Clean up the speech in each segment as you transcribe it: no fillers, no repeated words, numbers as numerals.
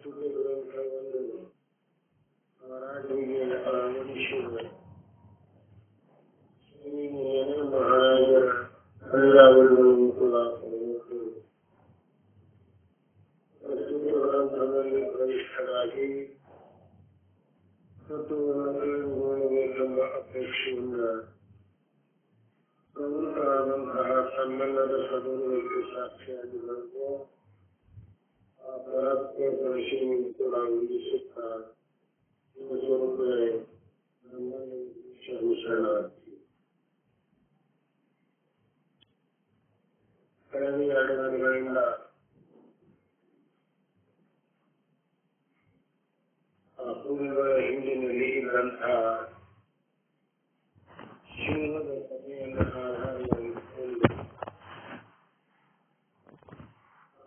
ಪ್ರಸ್ತುತ ಗ್ರಂಥವನ್ನು ಮಹಾರಾಜರಿಗೆ ಅಳವಡಿಸಿದ ಶ್ರೀ ಮಹಾರಾಜರ ಕ್ರೀಡಾವಳಿಗಳನ್ನು ಕೂಡ ಪ್ರಸ್ತುತ ಗ್ರಂಥದಲ್ಲಿ ಪ್ರವಿಷ್ಟರಾಗಿ ಮತ್ತು ನೋಡಬೇಕೆಂಬ ಅಪೇಕ್ಷೆಯಿಂದ ಪ್ರವೃತ್ತರಾದಂತಹ ತಮ್ಮೆಲ್ಲರ ಸದನಕ್ಕೆ ಸಾಕ್ಷಿಯಾಗಿ ಬಂದು ಆ ಪರತ್ವ ಪರಿಶೀಲನೆ ಕೂಡ ವಂದಿಸುತ್ತಾ ಸ್ವರೂಪೇ ನಮ್ಮನ್ನು ಶರಣಾರ್ಥಿ. ಕಳೆದ 2 ದಿನಗಳಿಂದ ಆ ಪೂರ್ವಗಳ ಹಿಂದಿನಲ್ಲಿ ಇದ್ದಂತಹ ಶಿವದ ಸಭೆಯನ್ನು ಆಧಾರವಾಗಿಟ್ಟುಕೊಂಡು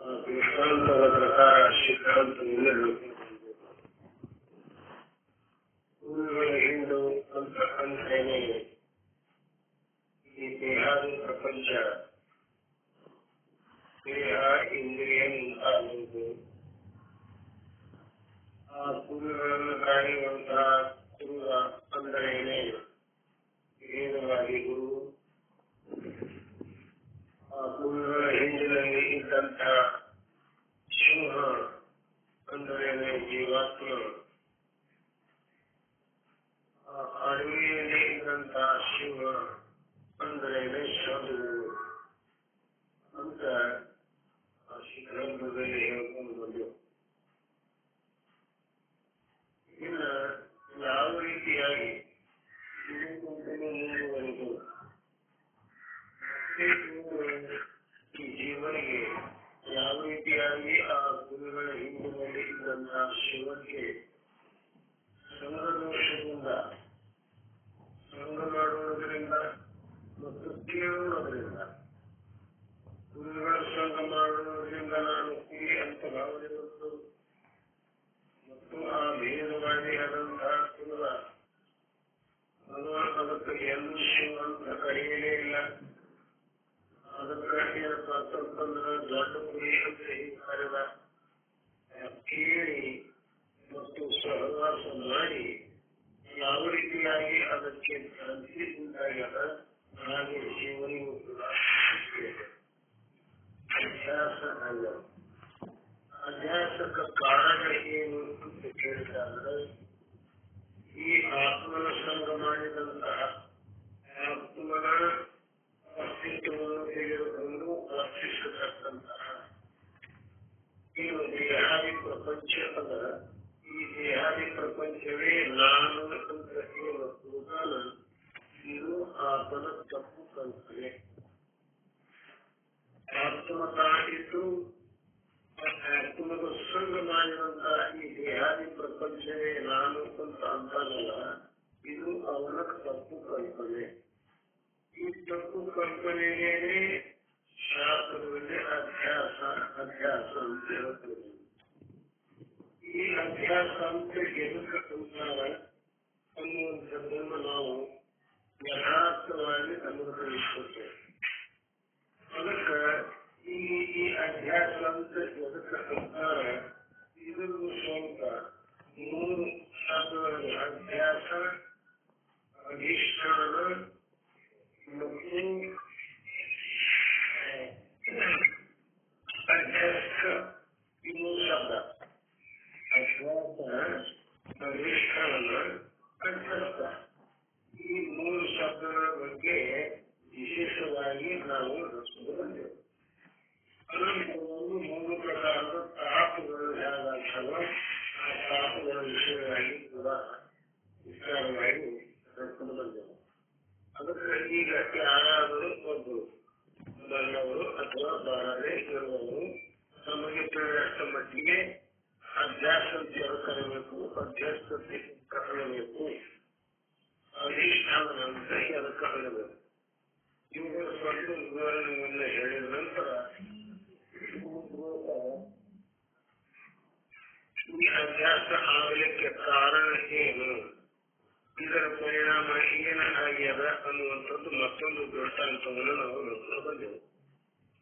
ಆ ದೃಷ್ಟಾಂತದ ಪ್ರಕಾರ ಸಿದ್ಧಾಂತವನ್ನು ಹೇಳಿಕೊಂಡಿದೆ. ಪೂರ್ವಗಳ ಹಿಂಡು ಅಂತಕ್ಕಂಥೇನೆ ಈ ದೇಹಾದಿ ಪ್ರಪಂಚ, ದೇಹ, ಇಂದ್ರಿಯ ಮುಂತಾಗುವುದು ಆ ಕುರುಗಳನ್ನು ಕಾಯುವಂತಹ ಕುರುಗ ಅಂದರೇನೆ ವೇದವಾಗಿ ಗುರು. ಆ ಕುರುಗಳ ಹಿಂದಿನಲ್ಲಿ ಇದ್ದಂತಹ ಸಿಂಹ ಅಂದರೇನೆ ಜೀವಾತ್ಮ. ಆ ಅಡವಿಯಲ್ಲಿ ಇದ್ದಂತಹ ಸಿಂಹ ಅಂದರೇನೆ ಸದ್ಗುರು ಅಂತ ಆ ಸಿದ್ಧಾಂತದಲ್ಲಿ ಹೇಳ್ಕೊಂಡು ಬಂದೆವು. ಇನ್ನು ಯಾವ ರೀತಿಯಾಗಿ ಮುಂದುವರೆದು ಈ ಜೀವನಿಗೆ ಯಾವ ರೀತಿಯಾಗಿ ಆ ಗುರುಗಳ ಹಿಂದಿನಲ್ಲಿ ಇದ್ದಂತಹ ಶಿವಕ್ಕೆ ಸಂಘದೋಷದಿಂದ ಸಂಘ ಮಾಡುವುದರಿಂದ ಮತ್ತು ಕೇಳುವುದರಿಂದ, ಗುರುಗಳ ಸಂಘ ಮಾಡುವುದರಿಂದ ನಾನು ಕುರಿ ಅಂತ ಭಾವನೆ ಬಂತು ಮತ್ತು ಆ ಭೇದವಾದಿಯಾದಂತಹ ಕುರುಗ ಅದಕ್ಕೆ ಎಂದು ಶಿವ ಅಂತ ಕರೆಯಲೇ ಇಲ್ಲ. ಅದಕ್ಕೆ ಏನಪ್ಪ ಅಂತಂದ್ರೆ ದೊಡ್ಡ ಕುರಿ ಅಂತ ಹೀಗೆ ಕರೆದ. ಕೇಳಿ ಮತ್ತು ಸಹವಾಸ ಮಾಡಿ ಯಾವ ರೀತಿಯಾಗಿ ಅದಕ್ಕೆ ಭ್ರಾಂತಿ ಉಂಟಾಗ್ಯದ ಹಾಗೆ ಜೀವನಿಗೂ ಕೂಡ ಅಭ್ಯಾಸ ಆಗ್ಯದ. ಅಭ್ಯಾಸಕ್ಕೆ ಕಾರಣ ಏನು ಅಂತ ಕೇಳಿದಾದ್ರೆ ಈ ಆತ್ಮನ ಸಂಘ ಮಾಡಿದಂತಹ ಆತ್ಮನ ಅಸ್ತಿತ್ವವನ್ನು ತೆಗೆದುಕೊಂಡು ವರ್ತಿಸತಕ್ಕಂತಹ ಏನು ದೇಹಾದಿ ಪ್ರಪಂಚ ಅದ, ಈ ದೇಹಾದಿ ಪ್ರಪಂಚವೇ ನಾನು ಅಂತ ಏನು ಕೂತಾನ, ಇದು ಆತ್ಮನ ತಪ್ಪು ಕಲ್ಪನೆ. ಆತ್ಮ ತಾನಿದ್ದು ಆತ್ಮದ ಸಂಘ ಮಾಡಿದಂತಹ ಈ ದೇಹಾದಿ ಪ್ರಪಂಚವೇ ನಾನು ಅಂತ ಅಂತಾನಲ್ಲ, ಇದು ಅವನ ತಪ್ಪು ಕಲ್ಪನೆ. ಈ ತಪ್ಪು ಕಲ್ಪನೆಯೇ ಶಾಸ್ತ್ರದಲ್ಲಿ ಅಭ್ಯಾಸ ಅಂತ ಹೇಳ್ತದೆ. ಈ ಅಭ್ಯಾಸ ಅಂತ ಎದಕ್ಕೆ ಅಂತಾರ ಅನ್ನುವಂಥದ್ದನ್ನು ನಾವು ಯಥಾರ್ಥವಾಗಿ ಅನುಭವಿಸುತ್ತೇವೆ. ಅದಕ್ಕೆ ಈ ಅಭ್ಯಾಸ ಅಂತ ಎದಕ್ಕೆ ಅಂತಾರ, ಇದನ್ನು ಸ್ವಲ್ಪ 3 ಶಬ್ದಗಳಲ್ಲಿ ಅಭ್ಯಾಸ, ಅಧಿಷ್ಠಾನ ಮತ್ತು ಅಧ್ಯಸ್ಥ, ಈ 3 ಶಬ್ದ. ಅಭ್ಯಾಸ, ಅಧಿಷ್ಠಾನ, ಅಧ್ಯಸ್ಥ, ಈ 3 ಶಬ್ದಗಳ ಬಗ್ಗೆ ವಿಶೇಷವಾಗಿ ನಾವು ರಚಿಸಿಕೊಂಡು ಬಂದೆವು. ಅನಂತರವನ್ನು 3 ಪ್ರಕಾರದ ತಾಪಗಳು ಹೇಗಾಗ್ತವೋ ಆ ತಾಪಗಳ ವಿಷಯವಾಗಿ ಕೂಡ ವಿಸ್ತಾರವಾಗಿ ರಚಿಸಿಕೊಂಡು ಬಂದೆವು. ಅದಕ್ಕೆ ಈಗ ಯಾರಾದರೂ ಒಬ್ಬರು ಬಲ್ಲವರು ಅಥವಾ ಬಾರದೆ ಇರುವವರು ತಮಗೆ ತಿಳಿದಷ್ಟ ಮಟ್ಟಿಗೆ ಅಭ್ಯಾಸ ಅಂತ ಕರೆಯಬೇಕು, ಅಧ್ಯಸ್ಥತೆ ಕರೆಯಬೇಕು, ಅಧಿಷ್ಠಾನ ಅಂತ ಅದಕ್ಕೆ ಕರೆಯಬೇಕು. ಇವುಗಳ ಸ್ವಲ್ಪ ವಿವರಣೆಯನ್ನು ಹೇಳಿದ ನಂತರ ಈ ಅಭ್ಯಾಸ ಆಗಲಿಕ್ಕೆ ಕಾರಣ ಏನು, ಇದರ ಪರಿಣಾಮ ಏನಾಗ್ಯದ ಅನ್ನುವಂಥದ್ದು ಮತ್ತೊಂದು ದೃಷ್ಟಾಂತವನ್ನು ನಾವು ನೋಡ್ಕೊಂಡು ಬಂದೆವು.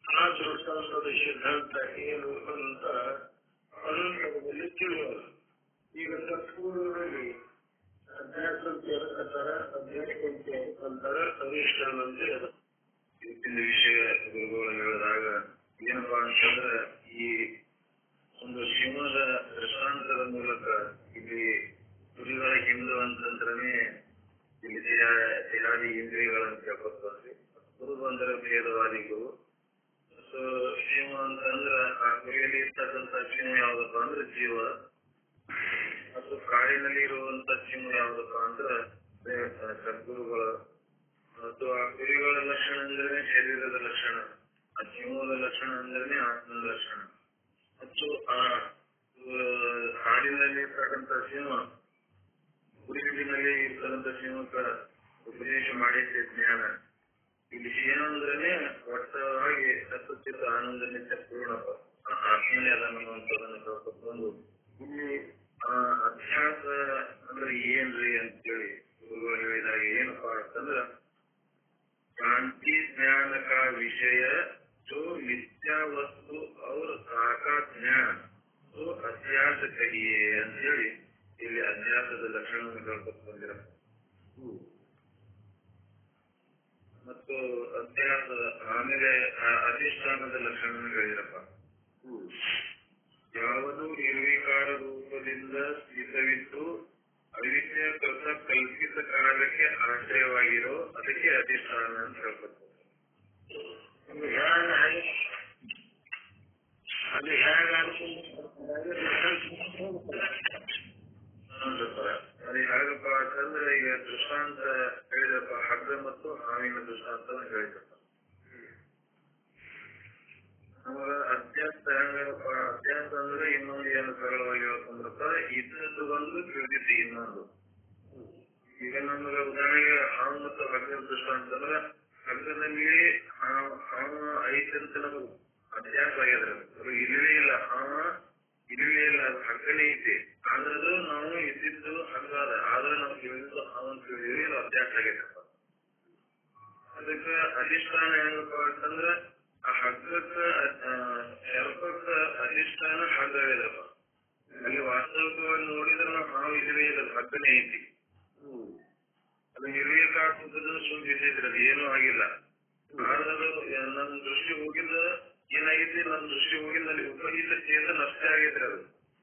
ಆ ದೃಷ್ಟಾಂತದ ಸಿದ್ಧಾಂತ ಏನು ಅಂತ ಅನಂತರದಲ್ಲಿ ತಿಳಿಯೋದು. ಈಗ ಸತ್ಪೂರ್ವದಲ್ಲಿ ಅಧ್ಯಾಸ ಅಂತ ಹೇಳ್ತಾರ, ಅಧ್ಯಾಸ ಅಂತ ಹೇಳ್ತಾರ, ಅಧಿಷ್ಠಾನ ಅಂತ ಹೇಳ್ತಾರೆ. ಇವತ್ತಿನ ವಿಷಯ ಗುರುಗಳು ಹೇಳಿದಾಗ ಏನಪ್ಪಾ ಅಂತಂದ್ರೆ ಈ ಒಂದು ಶಿವದ ದೃಷ್ಟಾಂತದ ಮೂಲಕ ಇಲ್ಲಿ ಕುರಿಗಳ ಹಿಂಡು ಅಂತಂದ್ರನೇ ಇಲ್ಲಿ ದೇಹಾದಿ ಇಂದ್ರಿಯಗಳನ್ನು ಕೇಳ್ಕೊತಾರೆ. ಕುರು ಅಂದ್ರೆ ಭೇದವಾದಿಗಳು. ಸೊ ಶಿವ ಅಂತಂದ್ರ ಆ ಕುರಿಯಲ್ಲಿ ಇರ್ತಕ್ಕಂಥ ಶಿವ ಯಾವ್ದಪ್ಪ ಅಂದ್ರೆ ಜೀವ, ಮತ್ತು ಕಾಡಿನಲ್ಲಿ ಇರುವಂತ ಶಿವ ಯಾವ್ದಪ್ಪ ಅಂದ್ರೆ ಸದ್ಗುರುಗಳು, ಮತ್ತು ಆ ಕುರಿಗಳ ಲಕ್ಷಣ ಅಂದ್ರೆ ಶರೀರದ ಲಕ್ಷಣ, ಆ ಶಿವದ ಲಕ್ಷಣ ಅಂದ್ರೆ ಆತ್ಮದ ಲಕ್ಷಣ, ಮತ್ತು ಆ ಹಾಡಿನಲ್ಲಿ ಇರ್ತಕ್ಕಂಥ ಶಿವ ಕುರಿಹಿಡಿನಲ್ಲಿ ಇರ್ತಕ್ಕಂಥ ಶಿವಕ್ಕ ಉಪದೇಶ ಮಾಡಿದ್ದೆ ಜ್ಞಾನ. ಇಲ್ಲಿ ಶಿವ ಅಂದ್ರೇನೆ ಒಟ್ಟಾಗಿ ಸತ್ಚಿತ್ತ ಆನಂದ ನಿತ್ಯ ಪೂರ್ಣಪ್ಪ ಆತ್ಮನೇ ಅದ ಅನ್ನುವಂಥದ್ದನ್ನು ಕಳ್ಕೊಂಡು ಇಲ್ಲಿ ಅಧ್ಯಾಸ ಅಂದ್ರೆ ಏನ್ರಿ ಅಂತೇಳಿ ಗುರುಗಳು ಹೇಳಿದಾಗ ಏನಪ್ಪಾ ಅಂತಂದ್ರ शांति ज्ञान का विषय जो मिथ्या वस्तु और साका ज्ञान तो अध्यास कहिए ಅಂತೇಳಿ ಇಲ್ಲಿ ಅಧ್ಯಾಸದ ಲಕ್ಷಣವನ್ನು ಹೇಳ್ಕೊತ ಬಂದಿರ. ಮತ್ತು ಅಧ್ಯಾಸ ಆಮೇಲೆ ಅಧಿಷ್ಠಾನದ ಲಕ್ಷಣವನ್ನು ಹೇಳಿರಪ್ಪ. ಯಾವುದು ನಿರ್ವಿಕಾರ ರೂಪದಿಂದ ಸ್ಥಿತವಿದ್ದು ಅವಿದ್ಯ ಕೃತ ಕಲ್ಪಿತ ಕಾಲಕ್ಕೆ ಆಶ್ರಯವಾಗಿರೋ ಅದಕ್ಕೆ ಅಧಿಷ್ಠಾನ ಅಂತ ಹೇಳ್ಕೊತಾರೆ. ಅದು ಹೇಗಪ್ಪ ಅಂತಂದ್ರೆ ಈಗ ದೃಷ್ಟಾಂತ ಹೇಳಿದಪ್ಪ, ಹಗ್ಗ ಮತ್ತು ಹಾವಿನ ದೃಷ್ಟಾಂತ ಹೇಳಿದಪ್ಪ. ನಮಗ ಅಧ್ಯಾಸ ಹೆಂಗಪ್ಪ, ಅಧ್ಯಾಸ ಅಂದ್ರೆ ಇನ್ನೊಂದು ಏನು ಸರಳವಾಗಿ ಹೇಳ್ಕೊಂಡ್ರಪ್ಪ, ಇದ್ದದ್ದು ಒಂದು ತಿಳಿದಿದ್ದು ಇನ್ನೊಂದು. ಈಗ ನಮ್ಗೆ ಉದಾಹರಣೆಗೆ ಹಾವು ಮತ್ತು ಹಗ್ಗದ ದೃಷ್ಟಾಂತ ಅಂದ್ರೆ ಹಗ್ಗದಲ್ಲಿ ಹಾವು ಐತಂತ ನಮಗ್ ಅಧ್ಯಾಸ ಆಗ್ಯದ್ರ, ಇಲ್ಲವೇ ಇಲ್ಲ, ಹಾವ ಇಲ್ಲವೇ ಇಲ್ಲ, ಅದು ಹಗ್ಗನೇ ಐತಿ. ಆದ್ರೂ ನಾವು ಇದ್ದಿದ್ದು ಹಗ್ಗ ಅದ, ಆದ್ರೆ ನಾವು ತಿಳಿದಿದ್ದು ಹಾವು ಅಂತ ತಿಳಿದಿವಿ, ಅದು ಅಧ್ಯಾಸ ಆಗೈತಪ್ಪ. ಅದಕ್ಕೆ ಅಧಿಷ್ಠಾನ ಹೆಂಗಪ್ಪ ಅಂತಂದ್ರ ಆ ಹಗ್ಗಕ್ಕ ಸರ್ಪಕ್ಕ ಅಧಿಷ್ಠಾನ ಹಗ್ಗ ಇದಪ್ಪ. ಅಲ್ಲಿ ವಾಸ್ತವಿಕವಾಗಿ ನೋಡಿದ್ರೆ ನಾವು ಹಾವು ಇಲ್ಲವೇ ಇಲ್ಲ, ಅದು ಹಗ್ಗನೇ ಐತಿ. ಅದು ನಿರ್ವೇಕ ಆಗ್ತದ ಸುಮ್ ಬಿದ್ದಿದ್ರೆ ಅದು ಏನೂ ಆಗಿಲ್ಲ. ಆದ್ರೆ ನಮ್ ದೃಷ್ಟಿ ಹೋಗಿಲ್ಲ, ಏನಾಗಿದ್ರಿ ನಮ್ ದೃಷ್ಟಿ ಹೋಗಿಲ್ಲ, ಅಲ್ಲಿ ಉಪಹಿತ ಚೇತನ ಅಷ್ಟೇ ಆಗಿದ್ರೆ ಅದು.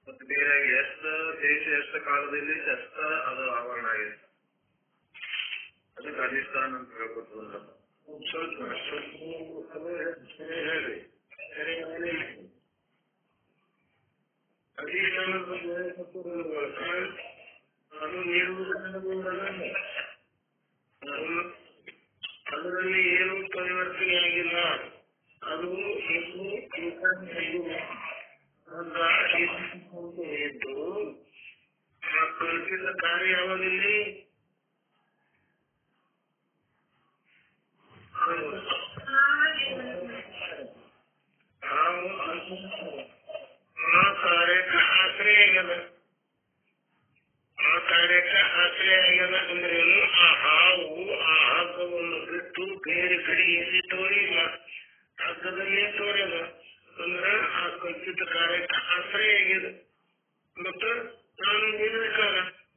ಮತ್ತೆ ಬೇರೆ ಎಷ್ಟ ದೇಶ ಎಷ್ಟ ಕಾಲದಲ್ಲಿ ಅಷ್ಟ ಅದು ಆವರಣ ಆಗಿದೆ. ಅದಕ್ಕೆ ಅಧಿಷ್ಠಾನ ಅಂತ ಹೇಳ್ಕೊತ ಸ್ವಲ್ಪ ಹೇಳ್ರಿ. ಅಧಿಷ್ಠಾನದ ಬಗ್ಗೆ ಅದು ಅದರಲ್ಲಿ ಏನು ಪರಿವರ್ತನೆ ಆಗಿಲ್ಲ. ಅದು ಇದ್ದು ಆ ಕಲ್ಪಿತ ಕಾರ್ಯ ಯಾವಾಗಲ್ಲಿ ಆ ಕಾರ್ಯಕ್ಕೆ ಆಶ್ರಯ ಆಗ್ಯದ. ಆ ಕಾರ್ಯಕ್ಕೆ ಆಶ್ರಯ ಆಗ್ಯದ ಅಂದ್ರೇನು? ಆ ಹಾವು ಆ ಹಗ್ಗವನ್ನು ಬಿಟ್ಟು ಬೇರೆ ಕಡೆ ಎಲ್ಲಿ ತೋರಿಲ್ಲ, ಹಗ್ಗದಲ್ಲೇ ತೋರ್ಯದ. ಅಂದ್ರೆ ಆ ಕಲ್ಪಿತ ಕಾರ್ಯಕ್ಕೆ ಆಶ್ರಯ ಆಗಿದೆ. ಮತ್ತು ನಾನು ನಿರ್ವಿಕಾರ,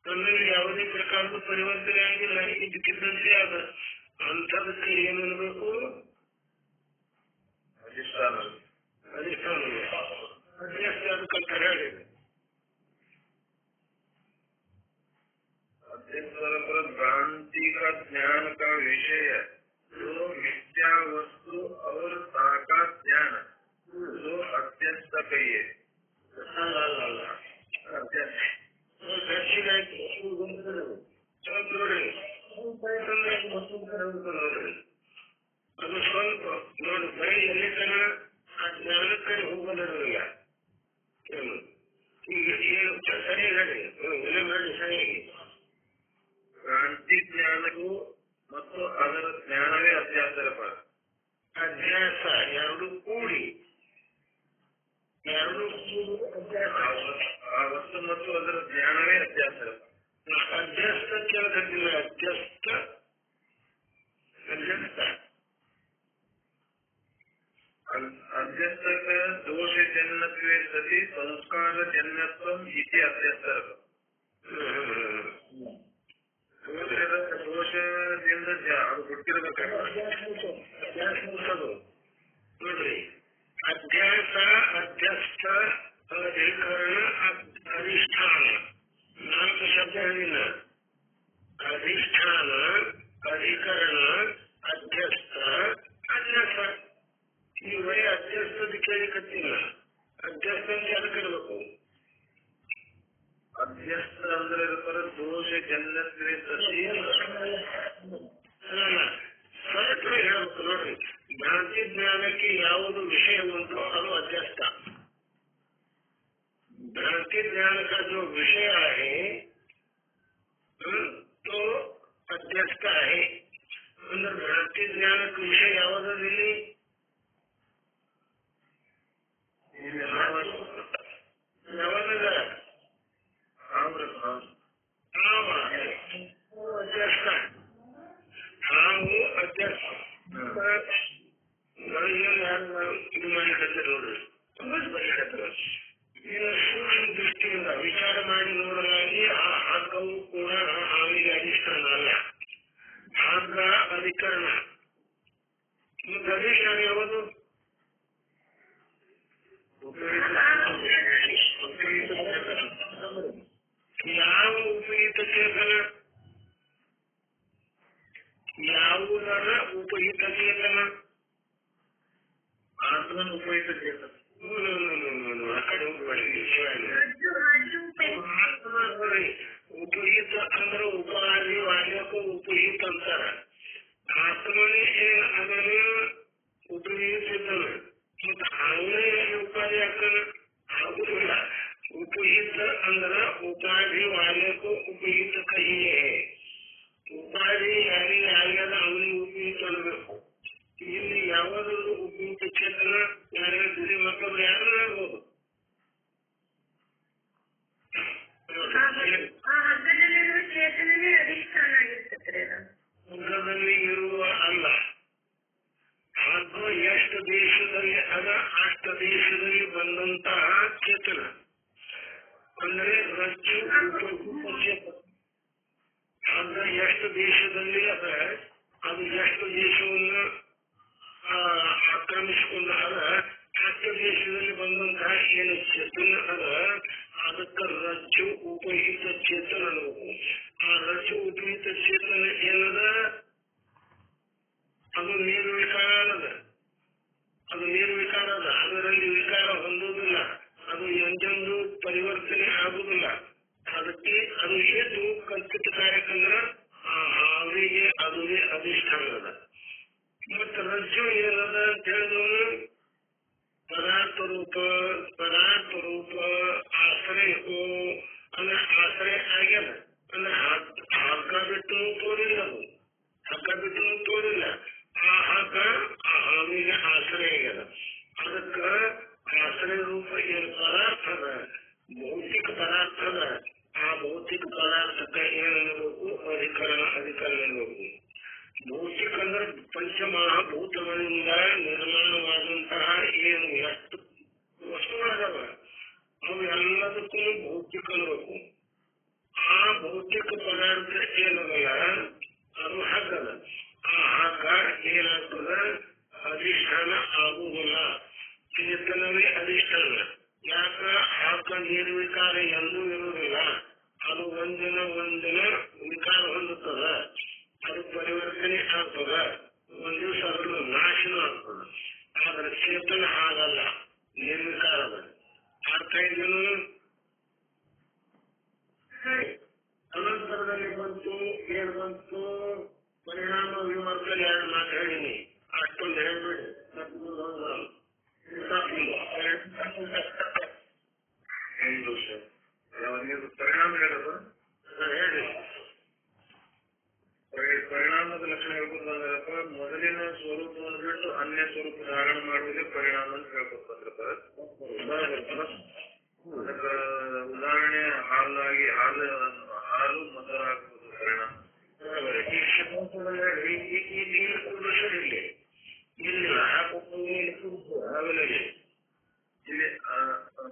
ನನ್ನಲ್ಲಿ ಯಾವುದೇ ಪ್ರಕಾರದ ಪರಿವರ್ತನೆ ಆಗಿಲ್ಲ, ಇದಕ್ಕಿದ್ದಂತೆ ಆದ. ಅಂಥದಕ್ಕೆ ಏನನ್ಬೇಕು? ಅಧಿಷ್ಠಾನ. ಅಧಿಷ್ಠಾನ ಅಧ್ಯಕ್ಷ ಅದಕ್ಕಂತ ಹೇಳಿದೆ. पर भ्रांति का ज्ञान का विषय जो मिथ्या वस्तु और साकार ज्ञान जो अत्यंत कहिए ಅದು ಸ್ವಲ್ಪ ನೋಡಿ, ಬರೀ ಎಲ್ಲಿ ತನ ಆ ಜ್ಞಾನ ಕಡೆ ಹೋಗೋದಿರಲಿಲ್ಲ. ಈಗ ಏನು ಸರಿ ಹೇಳಿ, ಎಲ್ಲ ಮಾಡಿ ಸರಿಯಾಗಿ ಭ್ರಾಂತಿ ಜ್ಞಾನಕ್ಕೂ ಮತ್ತು ಅದರ ಜ್ಞಾನವೇ ಅಧ್ಯಾಸರಪ್ಪ. ಅಧ್ಯಾಸ ಎರಡು ಕೂಡಿ ಆ ವಸ್ತು ಮತ್ತು ಅದರ ಜ್ಞಾನವೇ ಅಧ್ಯಾಸರಪ್ಪ. ಅಧ್ಯಸ್ಥ ಕೇಳದಿಲ್ಲ, ಅಧ್ಯಸ್ಥ अध्यस्त दोष जन्य सती संस्कार जन्य ಅಧ್ಯಸ್ತಂ ಇತಿ ಅಧ್ಯಸ್ತ ದೋಷದಿಂದ ಅದು ಹುಟ್ಟಿರ್ಬೇಕಾದ್ರೆ ನೋಡ್ರಿ, ಅಧ್ಯಾಸ, ಅಧ್ಯಸ್ಥ, ಅಧಿಕರಣ, ಅಧಿಷ್ಠಾನ, 4 ಶಬ್ದ ಹೇಳಿಲ್ಲ. ಅಧಿಷ್ಠಾನ, ಅಧಿಕರಣ, ಅಧ್ಯಸ್ಥ, ಅಧ್ಯಾಸ. ಈ ಬರೀ ಅಧ್ಯಸ್ಥದ ಕೇಳಿಕತ್ತಿಲ್ಲ. ಅಧ್ಯಸ್ಥ ಅಂತ ಅದಕ್ಕಿರ್ಬೇಕು. ಅಧ್ಯಸ್ಥ ಅಂದ್ರೆ ದೋಷ ಜನ್ಯತ್ರಿ ಸರಳ ಹೇಳ್ಬೇಕು. ನೋಡ್ರಿ, ಭ್ರಾಂತಿ ಜ್ಞಾನಕ್ಕೆ ಯಾವುದು ವಿಷಯ ಉಂಟೋ ಅದು ಅಧ್ಯಸ್ಥ. भ्रांति ज्ञान का जो विषय आहे तो अध्यस्थ आहे. ಅಂದ್ರೆ ಭ್ರಾಂತಿ ಜ್ಞಾನಕ್ಕೆ ವಿಷಯ ಯಾವುದಿಲ್ಲಿ? ಯಾವದಲ್ಲ ಅಧ್ಯಸ್ಥ. ನಾವು ಅಧ್ಯಸ್ಥ ಇದು ಮಾಡಿಕತ್ತೆ ನೋಡ್ರಿ, ಬರೀಕತ್ತ. ಸೂಕ್ಷ್ಮ ದೃಷ್ಟಿಯಿಂದ ವಿಚಾರ ಮಾಡಿ ನೋಡಲಾಗಿ ಆ ಹಗ್ಗವು ಕೂಡ ಹಾವಿಗೆ ಅಧಿಷ್ಠಾನ ಅಲ್ಲ, ಹಗ್ಗ ಅಧಿಕರಣ. ಮತ್ತು ಅಧಿಷ್ಠಾನ ಯಾವುದು? ಯಾವ ಉಪಯುಕ್ತ ಚೇತನ? ಯಾವುದರ ಉಪಯುಕ್ತ ಚೇತನ? ಆತ್ಮನ ಉಪಯುಕ್ತ ಚೇತನ. ಆ ಕಡೆ ಉಪಯುಕ್ತ ಅಂದ್ರೆ ಉಪಾಧಿ ವಾಲ್ಯಕ್ಕೂ ಉಪಯುಕ್ತ ಅಂತಾರ. ಆತ್ಮನೇ ಅದನ್ನು ಉಪಯುಕ್ತಿದ್ದಾನ, ಮತ್ತು ಅವನೇ ಉಪಾಧಿ ಆಗ್ತಾನ ಆಗುದಿಲ್ಲ. ಉಪಯುಕ್ತ ಅಂದ್ರ ಉಪಾಧಿ ವಾಲ್ಯಕ್ಕೂ ಉಪಯುಕ್ತ ಕಹಿಯೇ. ಉಪಾಧಿ ಯಾರಿಗೆ ಆಗ್ಯದ ಅವನಿಗೆ ಉಪಯುಕ್ತ ಅನ್ಬೇಕು. ಇಲ್ಲಿ ಯಾವಾದರೂ ಉಪಯುಕ್ತ ಚೇತನ ಯಾರು ಹೇಳ್ತೀರಿ? ಮಕ್ಕಳು ಯಾರು ಹೇಳ್ಬೋದು? ಹಗ್ಗದಲ್ಲಿ ಇರುವ ಅಲ್ಲ, ಹಗ್ಗ ಎಷ್ಟು ದೇಶದಲ್ಲಿ ಅದ ಅಷ್ಟು ದೇಶದಲ್ಲಿ ಬಂದಂತಹ ಚೇತನ. ಅಂದ್ರೆ ರಜ್ಜು ಚೇತನ. ಹಗ್ಗ ಎಷ್ಟು ದೇಶದಲ್ಲಿ ಅದ, ಅದು ಎಷ್ಟು ದೇಶವನ್ನು ಆಕ್ರಮಿಸಿಕೊಂಡು ಅದ ಅಷ್ಟು ದೇಶದಲ್ಲಿ ಬಂದಂತಹ ಏನು ಚೇತನ ಅದ ಅದಕ್ಕೆ ರಜ್ಜು ಉಪಯುಕ್ತ ಚೇತನ ಅನ್ನಬೇಕು. ಆ ರಜ್ಜು ಉಪಯುಕ್ತ ಚೇತನ ಏನದ? ಅದು ನಿರ್ವಿಕಾರ ಅದ. ಅದು ನಿರ್ವಿಕಾರ ಅದ, ಅದರಲ್ಲಿ ವಿಕಾರ ಹೊಂದುವುದಿಲ್ಲ, ಅದು ಎಂದೆಂದು ಪರಿವರ್ತನೆ ಆಗುವುದಿಲ್ಲ. ಅದಕ್ಕೆ ಅದು ಏನು ಕಲ್ಪಿತ ಕಾರ್ಯಕ್ರಮ? ಆ ಹಾವಿಗೆ ಅದುವೇ ಅಧಿಷ್ಠಾನ ಅದ. ಮತ್ತು ರಜ್ಜು ಏನದ ಅಂತ ಹೇಳಿದವನು ಪದಾರ್ಥ ರೂಪ ಆಶ್ರಯಕ್ಕೂ ಅಂದ್ರೆ ಆಶ್ರಯ ಆಗ್ಯದ. ಅಂದ್ರೆ ಹಗ್ಗ ಬಿಟ್ಟು ತೋರಿಲ್ಲ, ಅದು ಹಗ್ಗ ಬಿಟ್ಟು ತೋರಿಲ್ಲ. ಆ ಹಗ್ಗ ಆ ಹಾವಿಗೆ ಆಶ್ರಯ ಆಗ್ಯದ. ಅದಕ್ಕ ಆಶ್ರಯ ರೂಪ ಏನು ಪದಾರ್ಥ ಅದ, ಭೌತಿಕ ಪದಾರ್ಥ ಅದ. ಆ ಭೌತಿಕ ಪದಾರ್ಥಕ್ಕೆ ಏನಬೇಕು? ಅಧಿಕರಣ ಅನ್ನಬೇಕು. ಭೌತಿಕ ಅಂದ್ರೆ ಪಂಚಮಹಾಭೂತಗಳಿಂದ ನಿರ್ಮಾಣವಾದಂತಹ ಏನು ಎಷ್ಟು ವಸ್ತುಗಳಾದವ ಅವು ಎಲ್ಲದಕ್ಕೂ ಭೌತಿಕ ಅನ್ಬೇಕು. ಆ ಭೌತಿಕ ಪದಾರ್ಥ ಏನದಲ್ಲ ಅದು ಹಗ್ಗದ. ಆ ಹಗ್ಗ ಏನಾಗ್ತದ? ಅಧಿಷ್ಠಾನ ಆಗುವುದಿಲ್ಲ. ಚೇತನವೇ ಅಧಿಷ್ಠಾನ. ಯಾಕ? ಹಗ್ಗ ನಿರ್ವಿಕಾರ ಎಂದೂ ಇರುವುದಿಲ್ಲ. ಅದು ಒಂದಿನ ವಿಕಾರ ಹೊಂದುತ್ತದ, ಅದು ಪರಿವರ್ತನೆ ಆಗ್ತದ, ಒಂದು ದಿವಸ ಅದನ್ನು ನಾಶನ ಆಗ್ತದ. ಆದ್ರೆ ಚೇತನ ಹಾಗಲ್ಲ, ನಿರ್ವಿಕಾರದ. ಅರ್ಥ ಇದನ್ನು ಅನಂತರದಲ್ಲಿ ಬಂತು. ಏನ್ ಬಂತು? ಪರಿಣಾಮ ವಿಮರ್ಶೆ. 2 ಮಾತು ಹೇಳಿನಿ, ಅಷ್ಟೊಂದು ಹೇಳ್ಬೇಡಿ. ಪರಿಣಾಮ ಹೇಳೋದು ಹೇಳಿ. ಪರಿಣಾಮದ ಲಕ್ಷಣ ಹೇಳ್ಕೊಂಡ್ಬಂದ್ರಪ್ಪ, ಮೊದಲಿನ ಸ್ವರೂಪವನ್ನು ಬಿಟ್ಟು ಅನ್ಯ ಸ್ವರೂಪ ಧಾರಣೆ ಮಾಡುವುದೇ ಪರಿಣಾಮ ಅಂತ ಹೇಳ್ಕೊಡ್ಬಂದ್ರಪ್ಪ. ಅದರ ಉದಾಹರಣೆ ಹಾಲು ಮೊದಲಾಗುವುದು ಪರಿಣಾಮ. ಇಲ್ಲಿ